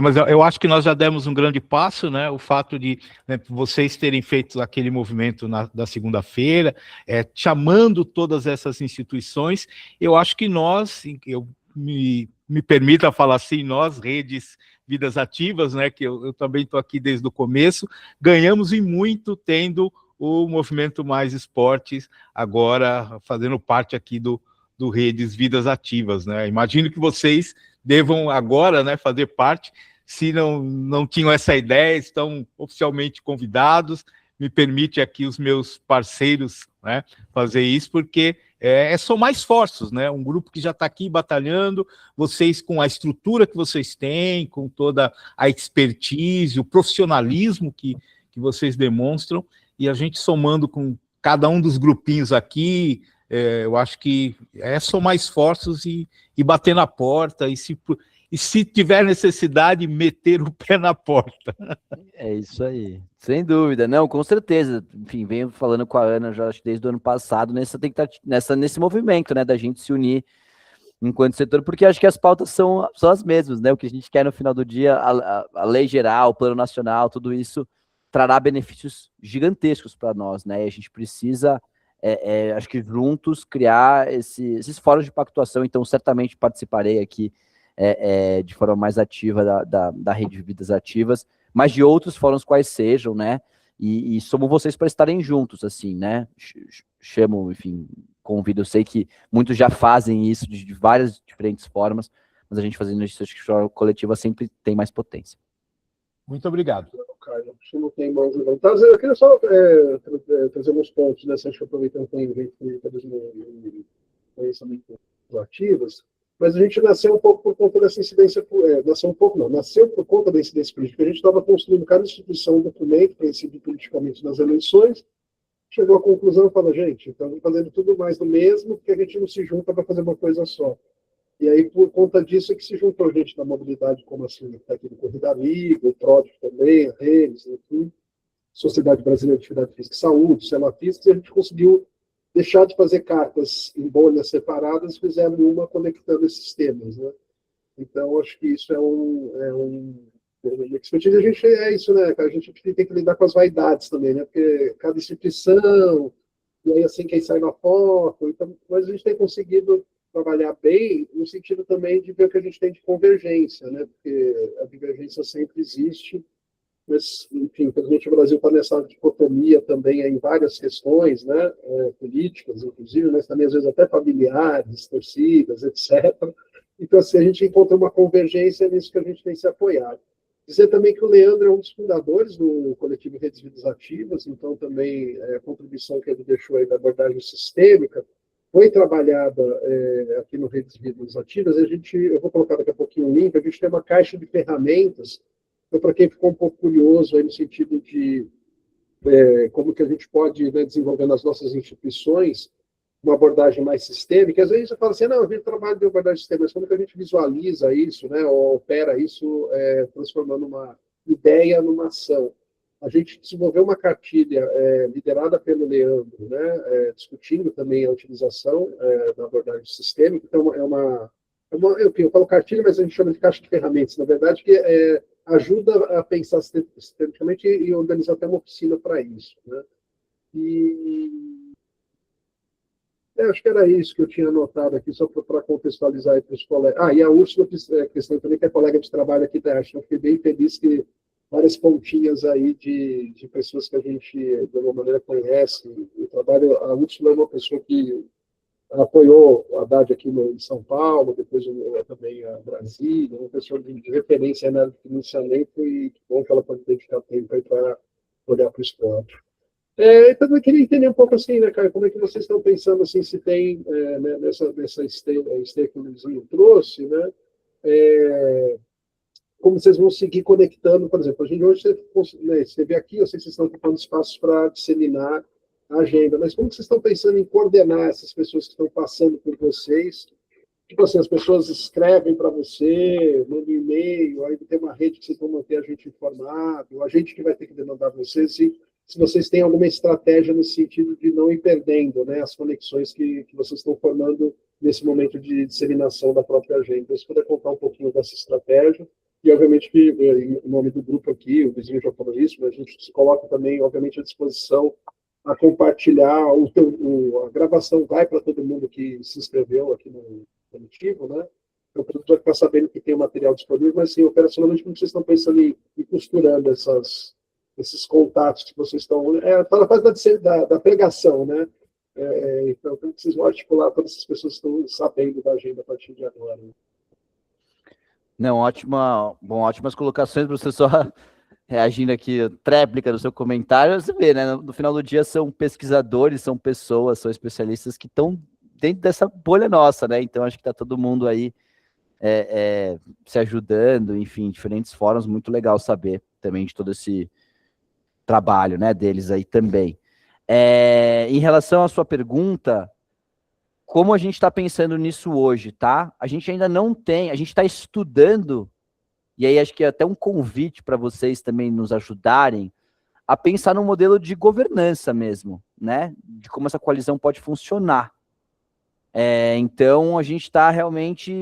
Mas eu acho que nós já demos um grande passo, né? O fato de, né, vocês terem feito aquele movimento da segunda-feira, chamando todas essas instituições, eu acho que eu me permita falar assim, nós, redes Vidas Ativas, né? Que eu também estou aqui desde o começo, ganhamos e muito tendo o movimento Mais Esportes agora fazendo parte aqui do Redes Vidas Ativas, né? Imagino que vocês devam agora, né, fazer parte, se não tinham essa ideia, estão oficialmente convidados, me permite aqui os meus parceiros, né, fazer isso, porque somar esforços, né, um grupo que já está aqui batalhando, vocês com a estrutura que vocês têm, com toda a expertise, o profissionalismo que vocês demonstram, e a gente somando com cada um dos grupinhos aqui, eu acho que é somar esforços e bater na porta, e se tiver necessidade, meter o pé na porta. É isso aí, sem dúvida, não, com certeza. Enfim, venho falando com a Ana já acho, desde o ano passado nesse movimento, né, da gente se unir enquanto setor, porque acho que as pautas são as mesmas, né? O que a gente quer no final do dia, a lei geral, o plano nacional, tudo isso trará benefícios gigantescos para nós, né? E a gente precisa, acho que juntos, criar esses fóruns de pactuação. Então, certamente participarei aqui de forma mais ativa da Rede de Vidas Ativas, mas de outros fóruns quais sejam, né? E somos vocês para estarem juntos, assim, né? Chamo, enfim, convido, eu sei que muitos já fazem isso de várias diferentes formas, mas a gente fazendo isso de forma coletiva sempre tem mais potência. Muito obrigado. Carlos, se não tem mais levantados, eu queria só trazer alguns pontos, né? Se acho que aproveitando que tem gente que talvez não conheça muito ativas, mas a gente nasceu um pouco por conta dessa incidência, nasceu por conta da incidência política. A gente estava construindo cada instituição um documento para incidir politicamente nas eleições, chegou à conclusão e falou, gente, estamos fazendo tudo mais do mesmo, porque a gente não se junta para fazer uma coisa só. E aí, por conta disso, é que se juntou gente da mobilidade, como assim, está aqui no Corrida Amiga, o PROD também, a REMS, enfim, Sociedade Brasileira de Atividade Física e Saúde, Selafistas, e a gente conseguiu deixar de fazer cartas em bolhas separadas, fizemos uma conectando esses temas, né? Então, acho que isso é uma expertise. A gente isso, né? A gente tem que lidar com as vaidades também, né? Porque cada instituição, e aí assim quem sai na foto, então, mas a gente tem conseguido trabalhar bem no sentido também de ver o que a gente tem de convergência, né? Porque a divergência sempre existe, mas, enfim, infelizmente o Brasil está nessa dicotomia também em várias questões, né? Políticas, inclusive, mas também às vezes até familiares, torcidas, etc. Então, assim, a gente encontra uma convergência nisso que a gente tem se apoiado. Dizer também que o Leandro é um dos fundadores do coletivo Redes Vidas Ativas, então também a contribuição que ele deixou aí da abordagem sistêmica foi trabalhada aqui no Redes Vidas Ativas. Eu vou colocar daqui a pouquinho o link, a gente tem uma caixa de ferramentas, então para quem ficou um pouco curioso aí no sentido de como que a gente pode, né, desenvolver nas nossas instituições uma abordagem mais sistêmica. Às vezes você fala assim, não, a gente trabalha de abordagem sistêmica, mas como que a gente visualiza isso, né, ou opera isso, transformando uma ideia numa ação? A gente desenvolveu uma cartilha liderada pelo Leandro, né, discutindo também a utilização da abordagem sistêmica. Então, eu falo cartilha, mas a gente chama de caixa de ferramentas, na verdade, que ajuda a pensar sistemicamente e organizar até uma oficina para isso, né? Acho que era isso que eu tinha anotado aqui, só para contextualizar aí para os colegas. E a Úrsula, questão também, que é colega de trabalho aqui da Ashton. Eu fiquei bem feliz que várias pontinhas aí de pessoas que a gente, de alguma maneira, conhece. O trabalho, a Úrsula é uma pessoa que apoiou a Haddad aqui em São Paulo, depois também a Brasília, uma pessoa de referência na área de financiamento, e que bom que ela pode dedicar tempo aí para olhar para o esporte. Então, eu queria entender um pouco assim, né, cara, como é que vocês estão pensando, assim, se tem, nessa esteira que o Luizinho trouxe, né, como vocês vão seguir conectando, por exemplo, a gente hoje, você vê aqui, eu sei que vocês estão ocupando espaços para disseminar a agenda, mas como vocês estão pensando em coordenar essas pessoas que estão passando por vocês? Tipo assim, as pessoas escrevem para você, mandam um e-mail, aí tem uma rede que vocês vão manter a gente informado, a gente que vai ter que demandar vocês, se vocês têm alguma estratégia no sentido de não ir perdendo, né, as conexões que vocês estão formando nesse momento de disseminação da própria agenda. Então, se puder contar um pouquinho dessa estratégia, e obviamente que, em nome do grupo aqui, o vizinho já falou isso, mas a gente se coloca também, obviamente, à disposição a compartilhar, a gravação vai para todo mundo que se inscreveu aqui no coletivo, né? Então, o produtor está sabendo que tem o material disponível, mas, assim, operacionalmente, como vocês estão pensando em costurando esses contatos que vocês estão... Está na fase da pregação, né? Então, como vocês vão articular todas essas pessoas que estão sabendo da agenda a partir de agora? Né? Não, ótimas colocações, professor, só reagindo aqui, tréplica do seu comentário, você vê, né, no final do dia são pesquisadores, são pessoas, são especialistas que estão dentro dessa bolha nossa, né, então acho que está todo mundo aí se ajudando, enfim, diferentes fóruns, muito legal saber também de todo esse trabalho, né, deles aí também. Em relação à sua pergunta, como a gente está pensando nisso hoje, tá? A gente ainda não tem, a gente está estudando, e aí acho que é até um convite para vocês também nos ajudarem a pensar num modelo de governança mesmo, né? De como essa coalizão pode funcionar. Então, a gente está realmente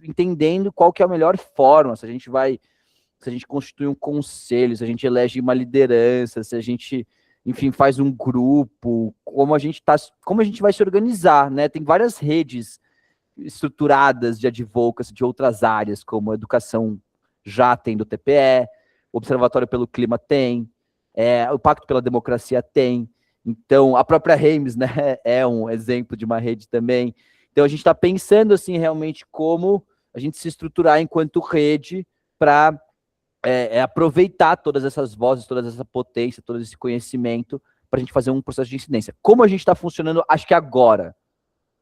entendendo qual que é a melhor forma, se a gente constitui um conselho, se a gente elege uma liderança, se a gente, enfim, faz um grupo, como a gente vai se organizar, né? Tem várias redes estruturadas de advocacy de outras áreas, como a educação já tem do TPE, o Observatório pelo Clima tem, o Pacto pela Democracia tem, então a própria Reims, né, é um exemplo de uma rede também. Então a gente está pensando assim realmente como a gente se estruturar enquanto rede para aproveitar todas essas vozes, toda essa potência, todo esse conhecimento para a gente fazer um processo de incidência. Como a gente está funcionando, acho que agora.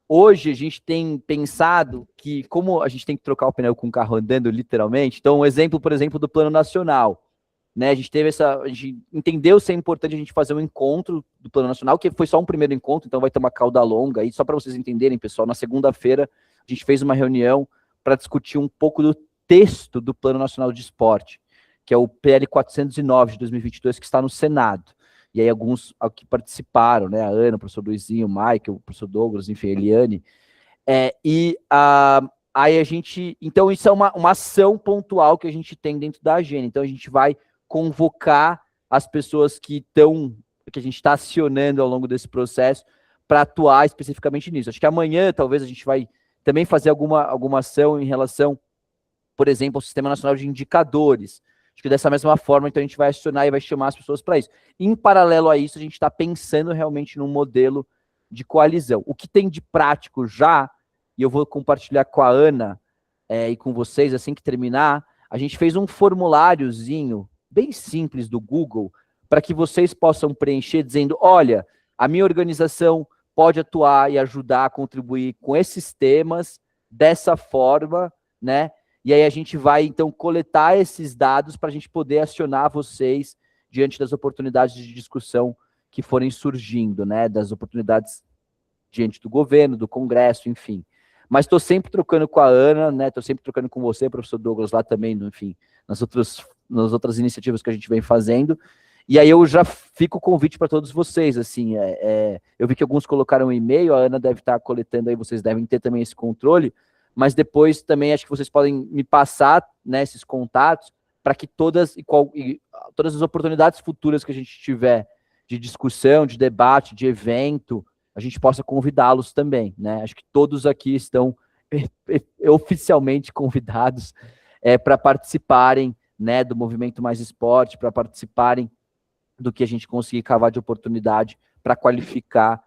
Hoje a gente tem pensado que, como a gente tem que trocar o pneu com o carro andando, literalmente, então um exemplo, por exemplo, do Plano Nacional, né? A gente entendeu ser importante a gente fazer um encontro do Plano Nacional, que foi só um primeiro encontro, então vai ter uma cauda longa aí, só para vocês entenderem, pessoal, na segunda-feira a gente fez uma reunião para discutir um pouco do texto do Plano Nacional de Esporte, que é o PL 409 de 2022, que está no Senado. E aí alguns que participaram, né, a Ana, o professor Luizinho, o Michael, o professor Douglas, enfim, a Eliane, aí a gente, então isso é uma ação pontual que a gente tem dentro da agenda, então a gente vai convocar as pessoas que a gente está acionando ao longo desse processo para atuar especificamente nisso. Acho que amanhã talvez a gente vai também fazer alguma ação em relação, por exemplo, ao Sistema Nacional de Indicadores. Acho que dessa mesma forma, então, a gente vai acionar e vai chamar as pessoas para isso. Em paralelo a isso, a gente está pensando realmente num modelo de coalizão. O que tem de prático já, e eu vou compartilhar com a Ana e com vocês, assim que terminar, a gente fez um formuláriozinho bem simples do Google para que vocês possam preencher dizendo, olha, a minha organização pode atuar e ajudar a contribuir com esses temas dessa forma, né? E aí a gente vai, então, coletar esses dados para a gente poder acionar vocês diante das oportunidades de discussão que forem surgindo, né? Das oportunidades diante do governo, do Congresso, enfim. Mas estou sempre trocando com a Ana, né? Estou sempre trocando com você, professor Douglas, lá também, enfim, nas outras iniciativas que a gente vem fazendo. E aí eu já fico o convite para todos vocês, assim, eu vi que alguns colocaram um e-mail, a Ana deve estar coletando aí, vocês devem ter também esse controle, mas depois também acho que vocês podem me passar, né, esses contatos para que todas as oportunidades futuras que a gente tiver de discussão, de debate, de evento, a gente possa convidá-los também, né? Acho que todos aqui estão oficialmente convidados para participarem, né, do Movimento Mais Esporte, para participarem do que a gente conseguir cavar de oportunidade para qualificar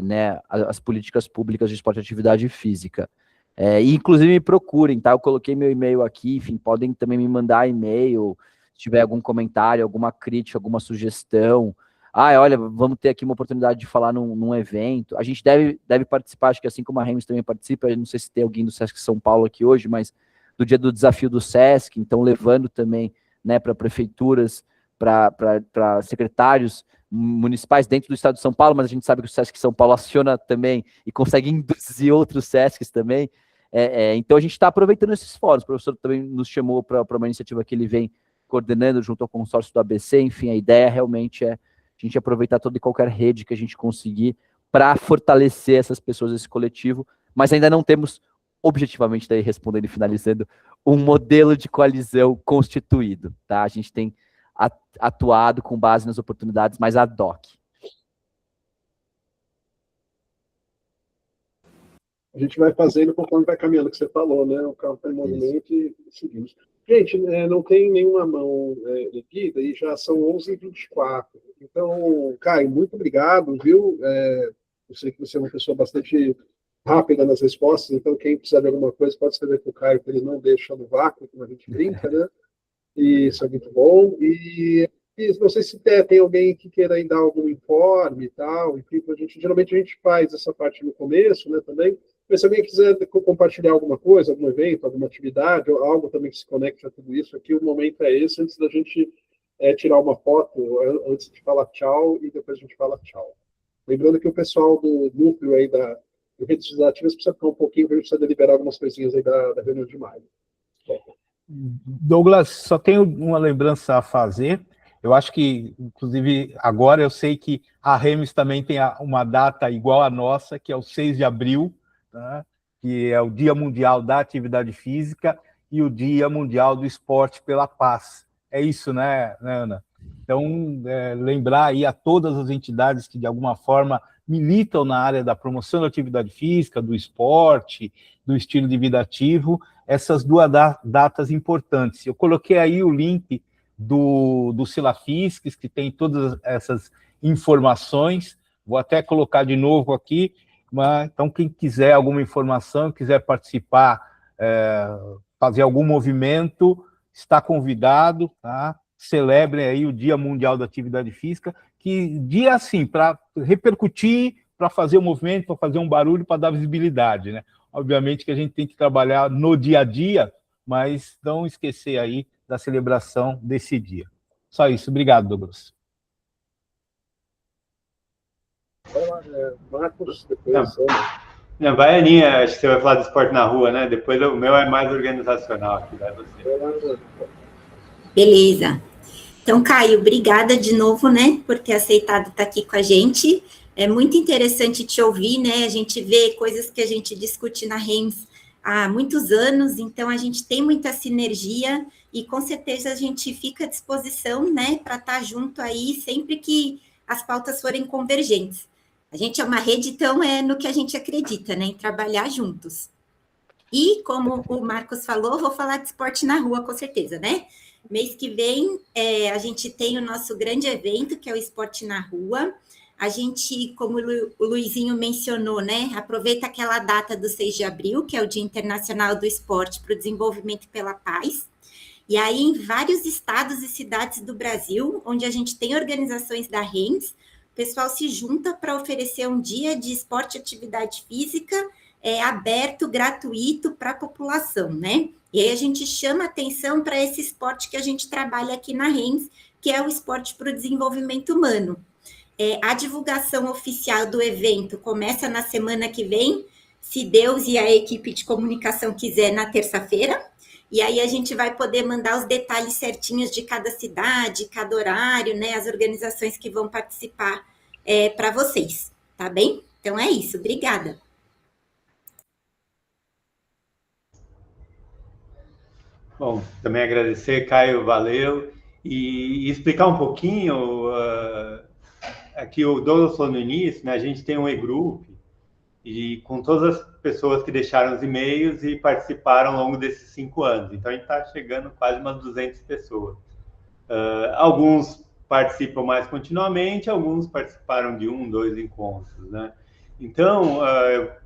né, as políticas públicas de esporte e atividade física. E inclusive me procurem, tá? Eu coloquei meu e-mail aqui, enfim, podem também me mandar e-mail, se tiver algum comentário, alguma crítica, alguma sugestão. Olha, vamos ter aqui uma oportunidade de falar num evento. A gente deve participar, acho que assim como a Remes também participa, eu não sei se tem alguém do Sesc São Paulo aqui hoje, mas do dia do desafio do Sesc, então levando também, né, para prefeituras, para secretários municipais dentro do estado de São Paulo, mas a gente sabe que o Sesc São Paulo aciona também e consegue induzir outros Sescs também. Então a gente está aproveitando esses fóruns. O professor também nos chamou para uma iniciativa que ele vem coordenando junto ao consórcio do ABC. Enfim, a ideia realmente é a gente aproveitar toda e qualquer rede que a gente conseguir para fortalecer essas pessoas, esse coletivo, mas ainda não temos, objetivamente, daí respondendo e finalizando, um modelo de coalizão constituído, tá? A gente tem atuado com base nas oportunidades mais ad hoc. A gente vai fazendo conforme vai caminhando, que você falou, né? O carro está em movimento e seguimos. Gente, não tem nenhuma mão erguida e já são 11h24. Então, Caio, muito obrigado, viu? Eu sei que você é uma pessoa bastante rápida nas respostas, então quem precisar de alguma coisa pode escrever para o Caio, que ele não deixa no vácuo, como a gente brinca, né? E isso é muito bom. E não sei se tem alguém que queira aí dar algum informe e tal. Enfim, geralmente a gente faz essa parte no começo, né, também. Mas se alguém quiser compartilhar alguma coisa, algum evento, alguma atividade, ou algo também que se conecte a tudo isso, aqui o momento é esse, antes da gente é tirar uma foto antes de falar tchau e depois a gente fala tchau. Lembrando que o pessoal do núcleo aí do Redes Legislativas precisa ficar um pouquinho, a gente precisa deliberar algumas coisinhas aí da reunião de maio. Douglas, só tenho uma lembrança a fazer. Eu acho que, inclusive, agora eu sei que a Remes também tem uma data igual à nossa, que é o 6 de abril, tá? Que é o Dia Mundial da Atividade Física e o Dia Mundial do Esporte pela Paz. É isso, né, Ana? Então, lembrar aí a todas as entidades que, de alguma forma, militam na área da promoção da atividade física, do esporte, do estilo de vida ativo, essas duas datas importantes. Eu coloquei aí o link do Silafisques, que tem todas essas informações, vou até colocar de novo aqui, mas, então quem quiser alguma informação, quiser participar, fazer algum movimento, está convidado, tá? Celebrem aí o Dia Mundial da Atividade Física, que dia assim, para repercutir, para fazer um movimento, para fazer um barulho, para dar visibilidade, né? Obviamente que a gente tem que trabalhar no dia a dia, mas não esquecer aí da celebração desse dia. Só isso. Obrigado, Douglas. Marcos, depois... Não, vai, Aninha, acho que você vai falar do esporte na rua, né? Depois o meu é mais organizacional aqui, vai você. Beleza. Então, Caio, obrigada de novo, né, por ter aceitado estar aqui com a gente. É muito interessante te ouvir, né? A gente vê coisas que a gente discute na REMS há muitos anos, então a gente tem muita sinergia e com certeza a gente fica à disposição, né, para estar junto aí sempre que as pautas forem convergentes. A gente é uma rede, então é no que a gente acredita, né, em trabalhar juntos. E como o Marcos falou, vou falar de esporte na rua, com certeza, né? Mês que vem a gente tem o nosso grande evento, que é o Esporte na Rua. A gente, como o Luizinho mencionou, né, aproveita aquela data do 6 de abril, que é o Dia Internacional do Esporte para o Desenvolvimento e pela Paz. E aí, em vários estados e cidades do Brasil, onde a gente tem organizações da REMS, o pessoal se junta para oferecer um dia de esporte e atividade física aberto, gratuito para a população, né? E aí a gente chama atenção para esse esporte que a gente trabalha aqui na REMS, que é o esporte para o desenvolvimento humano. A divulgação oficial do evento começa na semana que vem, se Deus e a equipe de comunicação quiser, na terça-feira, e aí a gente vai poder mandar os detalhes certinhos de cada cidade, cada horário, né, as organizações que vão participar para vocês, tá bem? Então é isso, obrigada. Bom, também agradecer, Caio, valeu, e explicar um pouquinho, aqui o Douglas falou no início, né, a gente tem um e-group, e com todas as pessoas que deixaram os e-mails e participaram ao longo desses 5 anos, então a gente está chegando quase umas 200 pessoas. Alguns participam mais continuamente, alguns participaram de 1, 2 encontros, né? Então,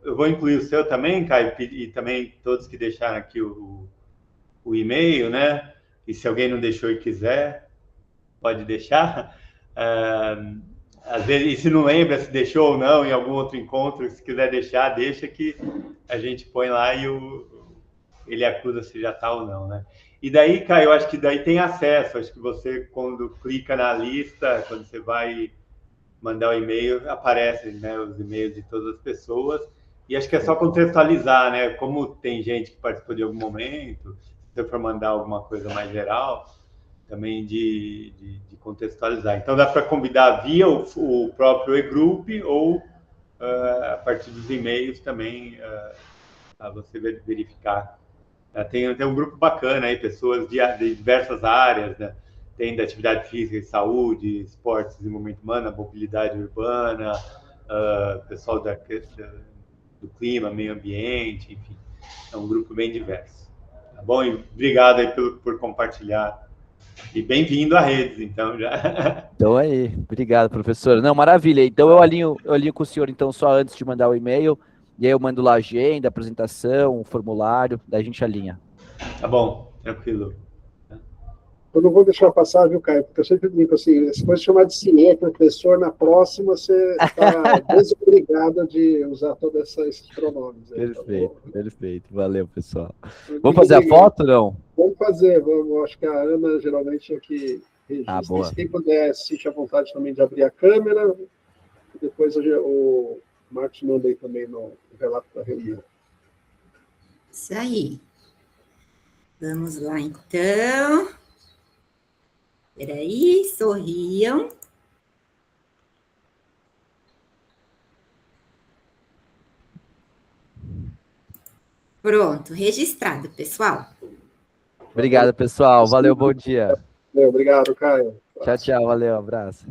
eu vou incluir o seu também, Caio, e também todos que deixaram aqui o e-mail, né? E se alguém não deixou e quiser, pode deixar. Às vezes, e se não lembra se deixou ou não em algum outro encontro, se quiser deixar, deixa que a gente põe lá e ele acusa se já está ou não, né? E daí, Caio, eu acho que daí tem acesso. Acho que você, quando clica na lista, quando você vai mandar o e-mail, aparecem, né, os e-mails de todas as pessoas. E acho que é só contextualizar, né? Como tem gente que participou de algum momento, se você for mandar alguma coisa mais geral, também de contextualizar. Então, dá para convidar via o próprio e-group ou a partir dos e-mails também, para você verificar. Tem um grupo bacana aí, pessoas de diversas áreas, né? Tem da atividade física e saúde, esportes, desenvolvimento humano, mobilidade urbana, pessoal do clima, meio ambiente, enfim. É um grupo bem diverso. Tá bom? E obrigado aí por compartilhar. E bem-vindo à Redes, então, já. Então aí, obrigado, professor. Não, maravilha. Então eu alinho com o senhor, então, só antes de mandar o e-mail, e aí eu mando lá a agenda, a apresentação, o formulário, daí a gente alinha. Tá bom, tranquilo. Eu não vou deixar passar, viu, Caio? Porque eu sempre digo assim, se for chamar de ciência, professor, na próxima você está desobrigado de usar todos esses pronomes. Aí, perfeito, tá, perfeito. Valeu, pessoal. Vamos fazer a foto, não? Vamos fazer, vamos. Acho que a Ana geralmente é que boa. Quem puder, se sentir à vontade também de abrir a câmera, e depois o Marcos manda aí também no relato da reunião. Isso aí. Vamos lá, então. Espera aí, sorriam. Pronto, registrado, pessoal. Obrigado, pessoal. Valeu, bom dia. Obrigado, Caio. Tchau, tchau. Valeu, abraço.